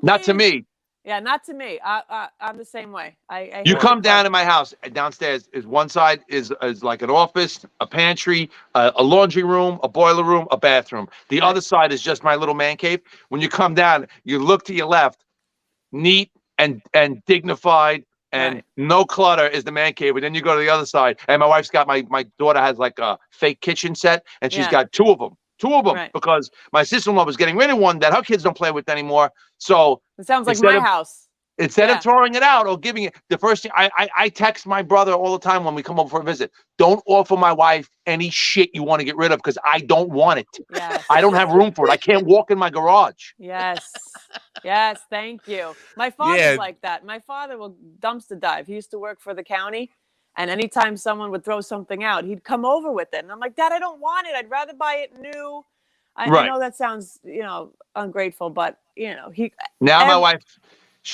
Not to please. me. Yeah, not to me. I'm the same way. I You hate come the down clutter. in my house. Downstairs is one side is like an office, a pantry, a laundry room, a boiler room, a bathroom. The Right. other side is just my little man cave. When you come down, you look to your left, neat and dignified and Right. no clutter is the man cave. And then you go to the other side, and my wife's got my daughter has like a fake kitchen set, and she's Yeah. got two of them. Right. Because my sister-in-law was getting rid of one that her kids don't play with anymore. So It sounds like instead my of house. Instead Yeah. of throwing it out or giving it, the first thing I text my brother all the time when we come over for a visit, don't offer my wife any shit you want to get rid of because I don't want it. Yes. I don't have room for it. I can't walk in my garage. Yes. Yes. Thank you. My father's yeah, like that. My father will dumpster dive. He used to work for the county. And anytime someone would throw something out, he'd come over with it. And I'm like, Dad, I don't want it. I'd rather buy it new. I Right. know that sounds, ungrateful, but he Now my ev- wife,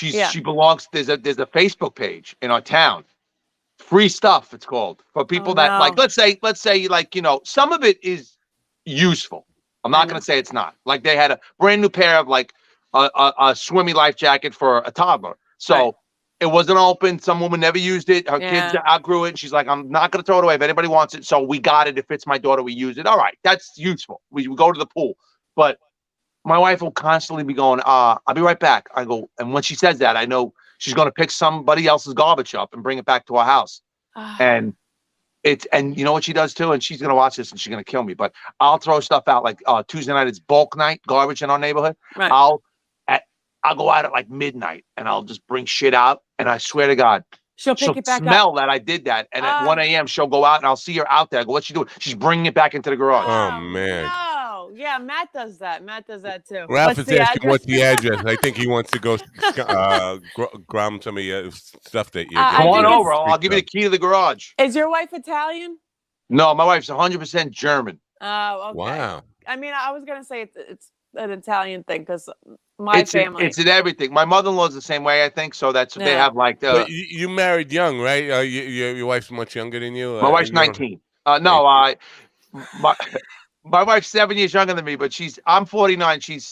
yeah. she belongs. There's a Facebook page in our town. Free stuff, it's called, for people Oh that like. no. Let's say like some of it is useful. I'm I not know. going to say it's not. Like they had a brand new pair of like a swimmy life jacket for a toddler. So Right. it wasn't open. Some woman never used it. Her kids Yeah. outgrew it. And she's like, I'm not going to throw it away. If anybody wants it. So we got it. If it's my daughter, we use it. All right. That's useful. We go to the pool. But my wife will constantly be going, I'll be right back. I go, and when she says that, I know she's going to pick somebody else's garbage up and bring it back to our house. And and you know what she does too? And she's going to watch this and she's going to kill me. But I'll throw stuff out like Tuesday night. It's bulk night, garbage in our neighborhood. Right. I'll go out at like midnight and I'll just bring shit out. And I swear to God, She'll pick she'll it back smell up. that I did that. And at 1 a.m. she'll go out and I'll see her out there. I go, what's she doing? She's bringing it back into the garage. Oh, man. No. Yeah, Matt does that. Matt does that too. Ralph What's is the asking address? what's the address. I think he wants to go gram some of your stuff that you're I Come getting. on think over. it's. I'll give you the key to the garage. Is your wife Italian? No, my wife's 100% German. Oh, okay. Wow. I mean, I was gonna say it's an Italian thing because my It's family. it's in everything. My mother-in-law's the same way, I think. So that's they Yeah. have like But you married young, right? Your wife's much younger than you. my wife's You don't- 19. No, 19. my my wife's 7 years younger than me, but I'm 49. She's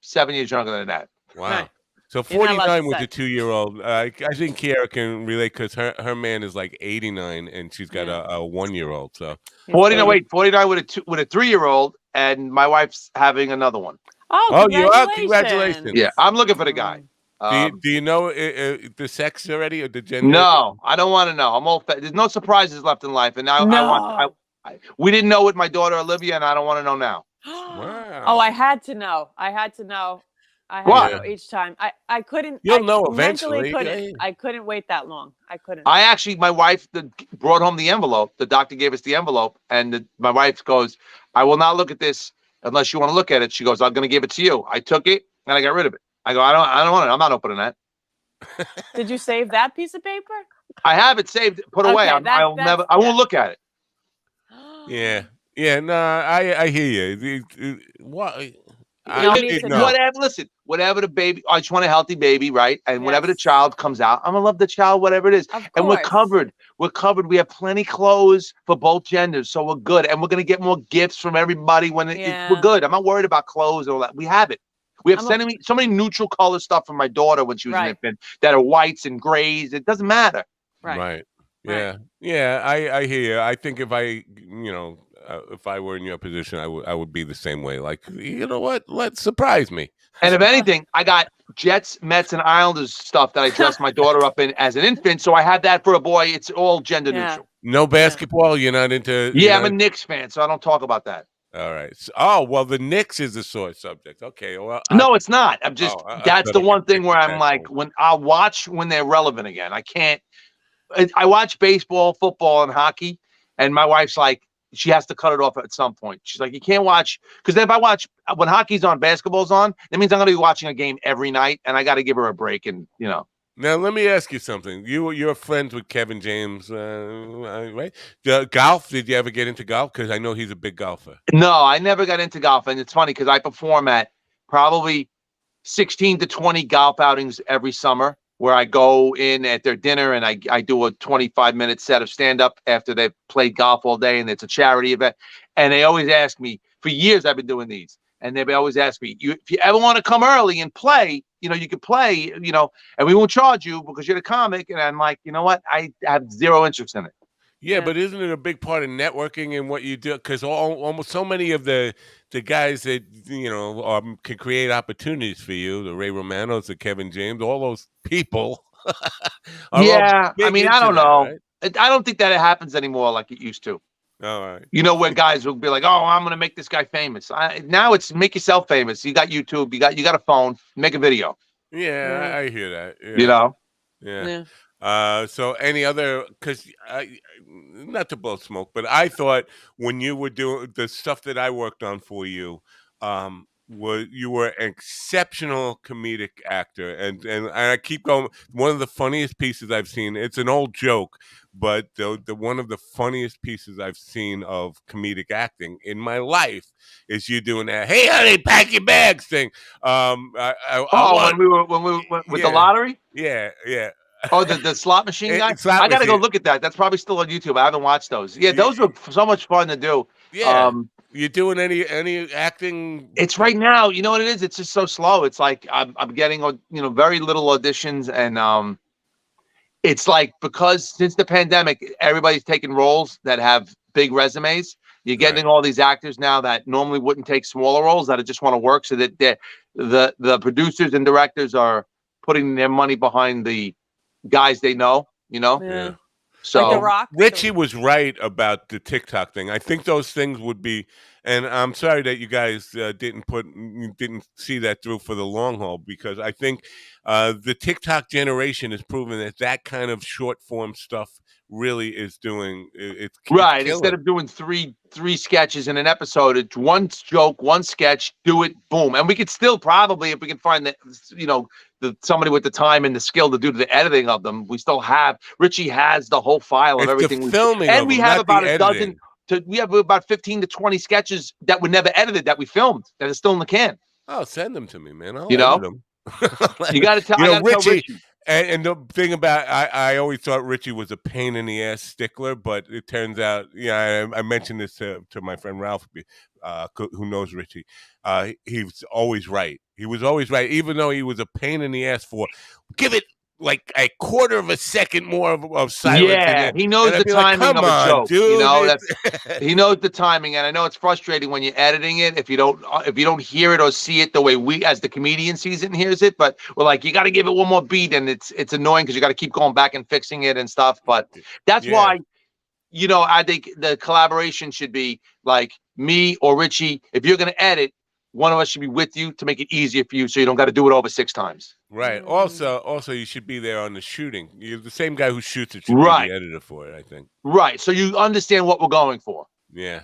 7 years younger than that. Wow. Right. So You're not allowed to 49 with say. a 2-year-old. I think Kiara can relate because her man is like 89 and she's got Yeah. a 1-year-old. So 49. 80. Wait, 49 with a 3-year-old, and my wife's having another one. Oh, you are? congratulations! Congratulations. Yeah, I'm looking for the guy. Do you know the sex already or the gender? No, I don't want to know. I'm old. There's no surprises left in life, and now No. we didn't know with my daughter Olivia, and I don't want to know now. Wow. Oh, I had to know. I had to know. I had What? to know each time. I couldn't. You'll I know mentally eventually. couldn't. Yeah. I couldn't wait that long. I couldn't. My wife brought home the envelope. The doctor gave us the envelope, and my wife goes, "I will not look at this unless you want to look at it." She goes, "I'm going to give it to you." I took it and I got rid of it. I go, I don't want it. I'm not opening that. Did you save that piece of paper? I have it saved, put away. Okay, I won't look at it. Yeah. Yeah. No, I hear you. What? No, me too. Whatever. Listen, whatever the baby. I just want a healthy baby, right? And whatever the Yes. child comes out, I'm gonna love the child, whatever it is. Of And we're course. covered. We're covered. We have plenty clothes for both genders, so we're good. And we're gonna get more gifts from everybody when Yeah. we're good. I'm not worried about clothes and all that. We have it. We have I'm so many neutral color stuff for my daughter when she was an Right. infant that are whites and grays. It doesn't matter. Right. Right. Yeah. Yeah. I hear you. I think if if I were in your position, I would be the same way. Like, you know what? Let's surprise me. And if anything, I got Jets, Mets, and Islanders stuff that I dressed my daughter up in as an infant. So I had that for a boy. It's all gender Yeah. neutral. No basketball. You're not into. Yeah, I'm a Knicks fan, so I don't talk about that. All right. So, well, the Knicks is a sore subject. Okay. Well, No, it's not. I'm just I that's thought the I one could thing pick where the I'm back like, hole. when I'll watch when they're relevant again. I can't. I watch baseball, football, and hockey, and my wife's like, she has to cut it off at some point. She's like, you can't watch because then if I watch when hockey's on, basketball's on, that means I'm going to be watching a game every night, and I got to give her a break. And Now, let me ask you something. You're friends with Kevin James, right? Golf? Did you ever get into golf? Because I know he's a big golfer. no, I never got into golf, and it's funny because I perform at probably 16 to 20 golf outings every summer where I go in at their dinner and I do a 25-minute set of stand-up after they've played golf all day, and it's a charity event. And they always ask me, for years I've been doing these, and they always ask me, if you ever want to come early and play, you could play, and we won't charge you because you're the comic. And I'm like, you know what? I have zero interest in it. Yeah, Yeah. but isn't it a big part of networking and what you do? Because almost so many of the guys that can create opportunities for you, the Ray Romanos, the Kevin James, all those people. are Yeah, all I mean, big I into don't that, know. right? I don't think that it happens anymore like it used to. All right. Where guys will be like, "Oh, I'm going to make this guy famous." Now it's make yourself famous. You got YouTube, you got a phone, make a video. Yeah, Yeah. I hear that. Yeah. Yeah. Yeah. So any other, because not to blow smoke, but I thought when you were doing the stuff that I worked on for you, you were an exceptional comedic actor, and I keep going. One of the funniest pieces I've seen. It's an old joke, but the one of the funniest pieces I've seen of comedic acting in my life is you doing that. Hey, honey, pack your bags thing. When we were with the lottery. Yeah. Oh, the slot machine guy. Slot I got to go machine. look at that. That's probably still on YouTube. I haven't watched those. Yeah, those were so much fun to do. Yeah. You doing any acting? It's right now. You know what it is? It's just so slow. It's like I'm getting very little auditions, and it's like because since the pandemic, everybody's taking roles that have big resumes. You're getting all these actors now that normally wouldn't take smaller roles that just want to work. So that the producers and directors are putting their money behind the guys they know. Yeah. So Like The Rock. Richie was right about the TikTok thing. I think those things would be, And I'm sorry that you guys didn't see that through for the long haul, because I think the TikTok generation has proven that that kind of short form stuff really is doing it's Right. Instead killing. of doing three sketches in an episode, it's one joke, one sketch, do it, boom. And we could still probably, if we can find that, somebody with the time and the skill to do the editing of them, we still have. Richie has the whole file of It's the everything we shoot. filming And of we them, have not the about a dozen. editing. We have about 15 to 20 sketches that were never edited that we filmed that are still in the can. Oh, send them to me, man. I'll You edit know, them. you got to tell. You I know, got to tell Richie. Richie. And the thing about I always thought Richie was a pain in the ass stickler, but it turns out, I mentioned this to my friend Ralph, who knows Richie. He was always right. He was always right, even though he was a pain in the ass for give it like a quarter of a second more of silence, Yeah, he and knows I'd the be like, timing "Come of a on, joke. You dude!" know that he knows the timing, and I know it's frustrating when you're editing it if you don't hear it or see it the way we, as the comedian, sees it and hears it. But we're like, you got to give it one more beat, and it's annoying because you got to keep going back and fixing it and stuff. But that's Yeah. why, I think the collaboration should be like me or Richie. If you're going to edit, one of us should be with you to make it easier for you, so you don't got to do it over 6 times. Right. Also, you should be there on the shooting. You're the same guy who shoots it should be Right, the editor for it, I think. right. So you understand what we're going for. Yeah.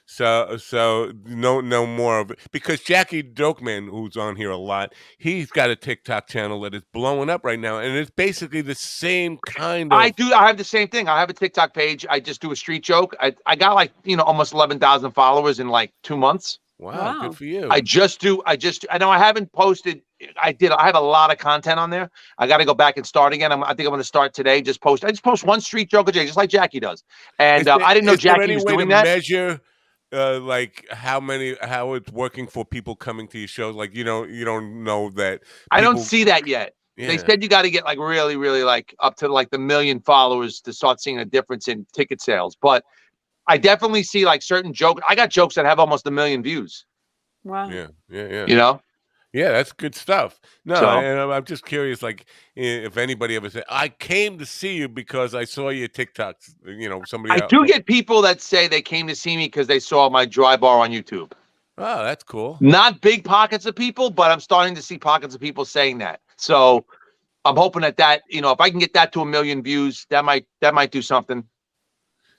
So no more of it, because Jackie Dokeman, who's on here a lot, he's got a TikTok channel that is blowing up right now, and it's basically the same kind I of. do. I have the same thing. I have a TikTok page. I just do a street joke. I got like, almost 11,000 followers in like 2 months. Wow, good Wow. for you. I know I haven't posted. I have a lot of content on there. I got to go back and start again. I think I'm going to start today. I just post one street joke a day, just like Jackie does. And I didn't know Is there Jackie any was way to doing that. measure like how it's working for people coming to your shows? Like you don't know that I don't people. see that yet. They Yeah. said you got to get like really, really like up to like the 1 million followers to start seeing a difference in ticket sales. But I definitely see like certain jokes. I got jokes that have almost 1 million views. Wow. Yeah. You know. Yeah, that's good stuff. No, So and I'm just curious, like, if anybody ever said, "I came to see you because I saw your TikToks." Somebody I out. do get people that say they came to see me because they saw my dry bar on YouTube. Oh, that's cool. Not big pockets of people, but I'm starting to see pockets of people saying that. So I'm hoping that if I can get that to 1 million views, that might do something.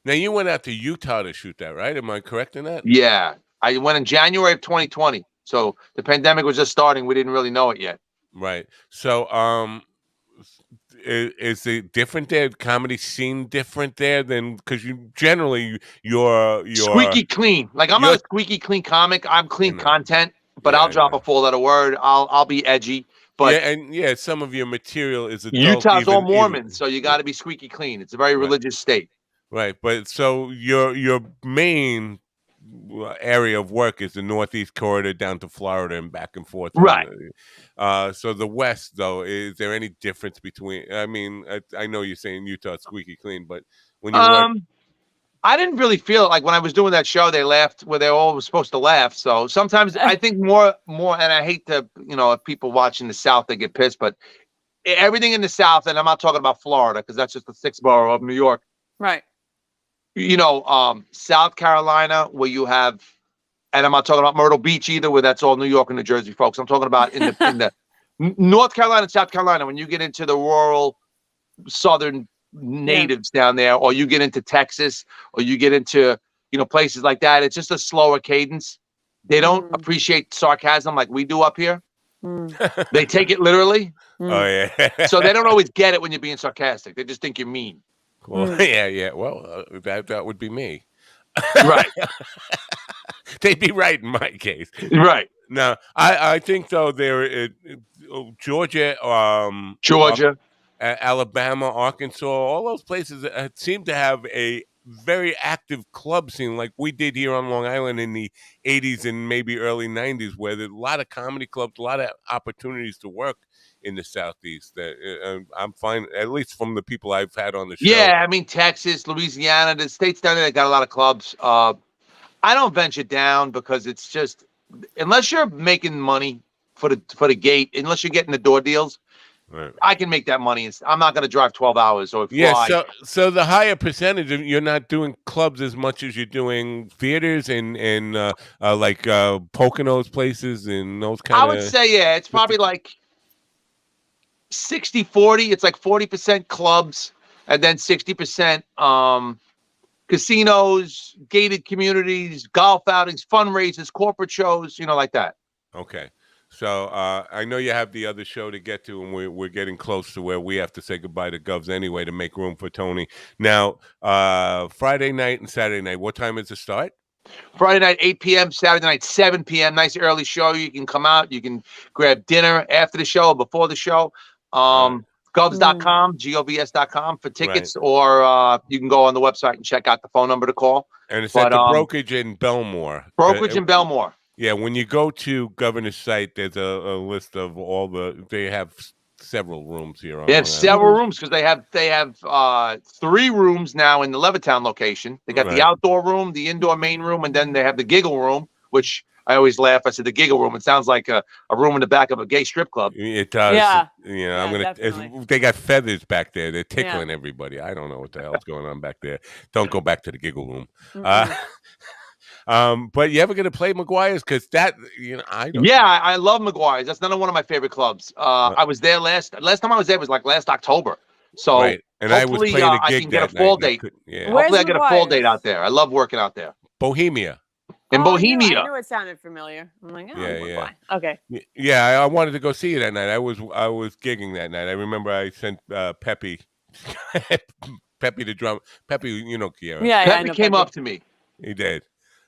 Now you went out to Utah to shoot that, right? Am I correct in that? Yeah, I went in January of 2020. So the pandemic was just starting. We didn't really know it yet. Right. So, is it different there? Comedy scene different there than because you generally you're Squeaky clean. Like I'm not a squeaky clean comic. I'm clean content, but I'll drop a 4-letter word. I'll be edgy. But some of your material is adult. Utah's all Mormon, so you got to be squeaky clean. It's a very religious state. Right, but so your main area of work is the Northeast corridor down to Florida and back and forth. Right. So the West, though, is there any difference between? I mean, I know you're saying Utah squeaky clean, but when you work, I didn't really feel it. Like when I was doing that show, they laughed where they all were supposed to laugh. So sometimes I think more, and I hate to, if people watching the South, they get pissed, but everything in the South, and I'm not talking about Florida because that's just the 6th borough of New York. Right. South Carolina, where you have, and I'm not talking about Myrtle Beach either, where that's all New York and New Jersey folks. I'm talking about in the North Carolina and South Carolina, when you get into the rural Southern natives down there, or you get into Texas, or you get into, places like that, it's just a slower cadence. They don't appreciate sarcasm like we do up here. They take it literally. Oh yeah. So they don't always get it when you're being sarcastic. They just think you're mean. Well, yeah. Well, that would be me. Right. They'd be right in my case. Right. Now, I think though Georgia, Alabama, Arkansas, all those places seem to have a very active club scene like we did here on Long Island in the 80s and maybe early 90s, where there's a lot of comedy clubs, a lot of opportunities to work in the Southeast. That I'm fine, at least from the people I've had on the show. Yeah, I mean, Texas, Louisiana, the states down there, they got a lot of clubs. I don't venture down because it's just, unless you're making money for the gate, unless you're getting the door deals, Right. I can make that money. I'm not going to drive 12 hours or Yeah, fly. so the higher percentage of you're not doing clubs as much as you're doing theaters and like Poconos places and those I kind would of. say, yeah, it's probably like 60-40. It's like 40% clubs and then 60% casinos, gated communities, golf outings, fundraisers, corporate shows, like that. Okay. So I know you have the other show to get to, and we're getting close to where we have to say goodbye to Govs anyway to make room for Tony. Now, Friday night and Saturday night, what time is the start? Friday night, 8 p.m., Saturday night, 7 p.m. Nice early show. You can come out. You can grab dinner after the show or before the show. Right. Govs.com, govs.com for Right. tickets, or you can go on the website and check out the phone number to call. And it's at But the brokerage in Belmore. brokerage in Belmore. Yeah, when you go to Governor's site, there's a list of all they have several rooms here on They have Long Island. several rooms because they have 3 rooms now in the Levittown location. They got the Right. outdoor room, the indoor main room, and then they have the giggle room, which I always laugh. I said the giggle room. It sounds like a room in the back of a gay strip club. It does. Yeah. You know, Yeah, I'm gonna. definitely. They got feathers back there. They're tickling everybody. I don't know what the hell's going on back there. Don't go back to the giggle room. But you ever gonna play McGuire's? Because that, I don't. Yeah, I love McGuire's. That's another one of my favorite clubs. I was there last time I was there was like last October. So Right, and I was hopefully playing a I gig can get a that fall night. date. Yeah. Where's Hopefully I get a fall date McGuire's? out there. I love working out there. Bohemia. In I Bohemia. knew it sounded familiar. I'm like, oh, Yeah. okay. Yeah, I wanted to go see you that night. I was gigging that night. I remember I sent Peppy, Peppy the drum. Peppy, Kiera. Yeah, I Peppy know. came up to me. He did.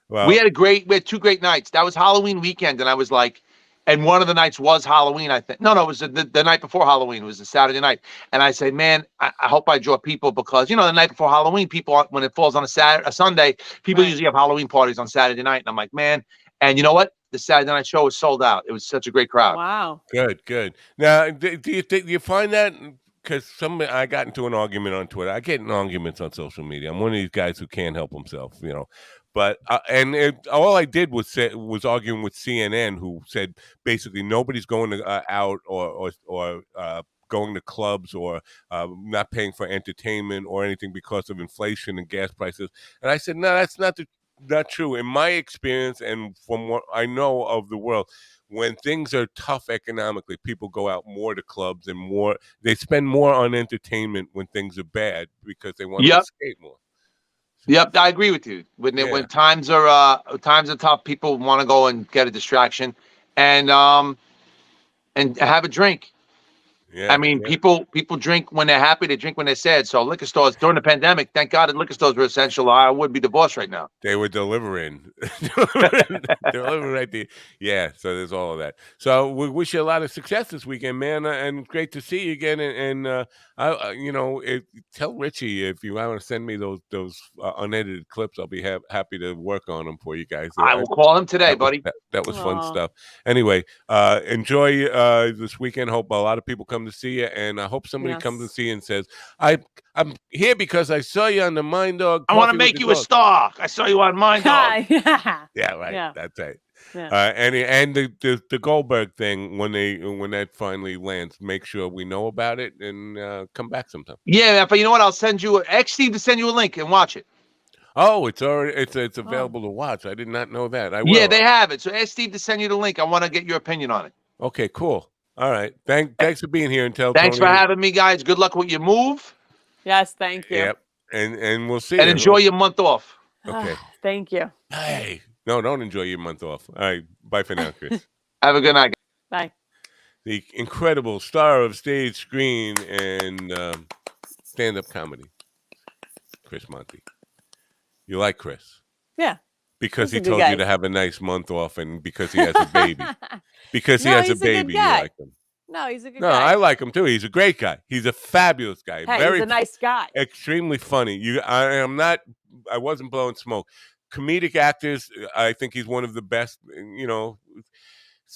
Well, We had 2 great nights. That was Halloween weekend, and I was like, and one of the nights was Halloween, I think. No, it was the night before Halloween. It was the Saturday night. And I said, man, I hope I draw people because, the night before Halloween, people, when it falls on a Sunday, people Right. usually have Halloween parties on Saturday night. And I'm like, man, and you know what? The Saturday night show was sold out. It was such a great crowd. Wow. good. Now, do you find that? Because I got into an argument on Twitter. I get in arguments on social media. I'm one of these guys who can't help himself, But all I did was arguing with CNN, who said basically nobody's going out or going to clubs or not paying for entertainment or anything because of inflation and gas prices. And I said, no, that's not true. In my experience and from what I know of the world, when things are tough economically, people go out more to clubs and they spend more on entertainment when things are bad because they want to escape more. Yep, I agree with you. When times are tough, people want to go and get a distraction, and have a drink. Yeah, I mean, people drink when they're happy. They drink when they're sad. So liquor stores during the pandemic, thank God, the liquor stores were essential. I would be divorced right now. They were delivering, delivering right there. Yeah, so there's all of that. So we wish you a lot of success this weekend, man, and great to see you again. And tell Richie if you want to send me those unedited clips, I'll be happy to work on them for you guys. I will call him today, buddy. That was fun stuff. Anyway, enjoy this weekend. Hope a lot of people come to see you, and I hope somebody comes to see you and says, I'm here because I saw you on the Mind Dog. I want to make you a star. I saw you on Mind Dog. Yeah, right. Yeah. That's right. Yeah. And the Goldberg thing, when that finally lands, make sure we know about it and come back sometime. Yeah, but you know what? I'll send you Steve to send you a link and watch it. Oh, it's already it's available to watch. I did not know that. I will. Yeah, they have it. So ask Steve to send you the link. I want to get your opinion on it. Okay, cool. All right. Thanks for being here and Thanks for having me, guys. Good luck with your move. Yes, thank you. Yep. And we'll see. And enjoy your month off. Okay. Thank you. Hey. No, don't enjoy your month off. All right. Bye for now, Chris. Have a good night. Bye. The incredible star of stage, screen, and stand-up comedy, Chris Monty. You like Chris? Yeah. Because he told you to have a nice month off and because he has a baby. Because he has a baby, you like him. No, he's a good guy. guy. No, I like him too. He's a great guy. He's a fabulous guy. Hey, he's a nice guy. Extremely funny. I wasn't blowing smoke. Comedic actors, I think he's one of the best,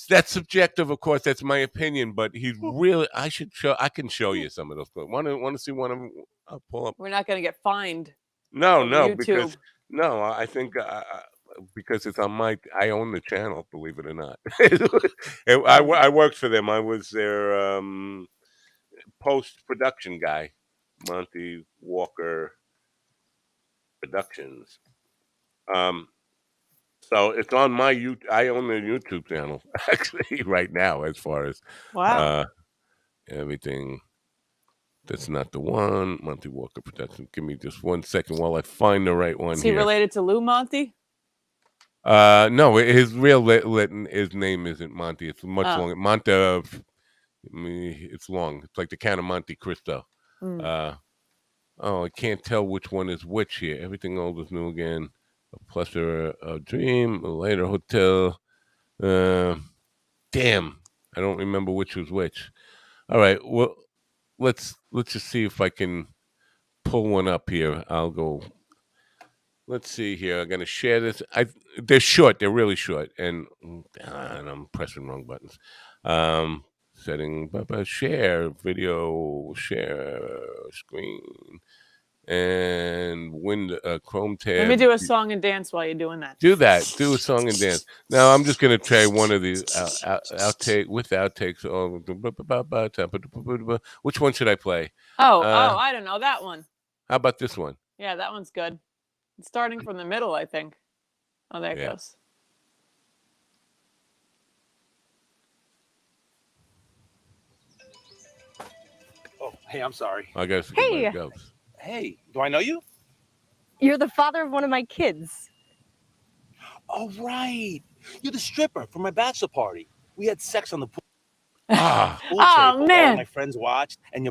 That's subjective, of course. That's my opinion, but he's really. I can show you some of those. Want to see one of them? I'll pull up. We're not going to get fined. No, because I think because it's on I own the channel. Believe it or not, I worked for them. I was their post-production guy, Monty Walker Productions. So it's on my YouTube. I own the YouTube channel actually right now, as far as Wow. everything. That's not the one. Monty Walker Productions. Give me just 1 second while I find the right one Is he here. related to Lou Monty? No, his real his name isn't Monty. It's much Oh. longer. Monte. It's long. It's like the Count of Monte Cristo. Mm. Oh, I can't tell which one is which here. Everything old is new again. A plethora of dream. A later hotel. Damn, I don't remember which was which. All right, well, let's just see if I can pull one up here. I'll go. Let's see here. I'm gonna share this. They're short. They're really short, and I'm pressing wrong buttons. Setting share video, share screen, and Chrome tab. Let me do a song and dance while you're doing that. Do that. Do a song and dance. Now I'm just gonna try one of these outtakes. Which one should I play? Oh, I don't know that one. How about this one? Yeah, that one's good. It's starting from the middle, I think. Oh, there it goes. Oh, hey, I'm sorry. I guess. Hey. Hey, do I know you? You're the father of one of my kids. Oh, right. You're the stripper from my bachelor party. We had sex on the pool. Ah. Pool table. Oh, man. All my friends watched, and your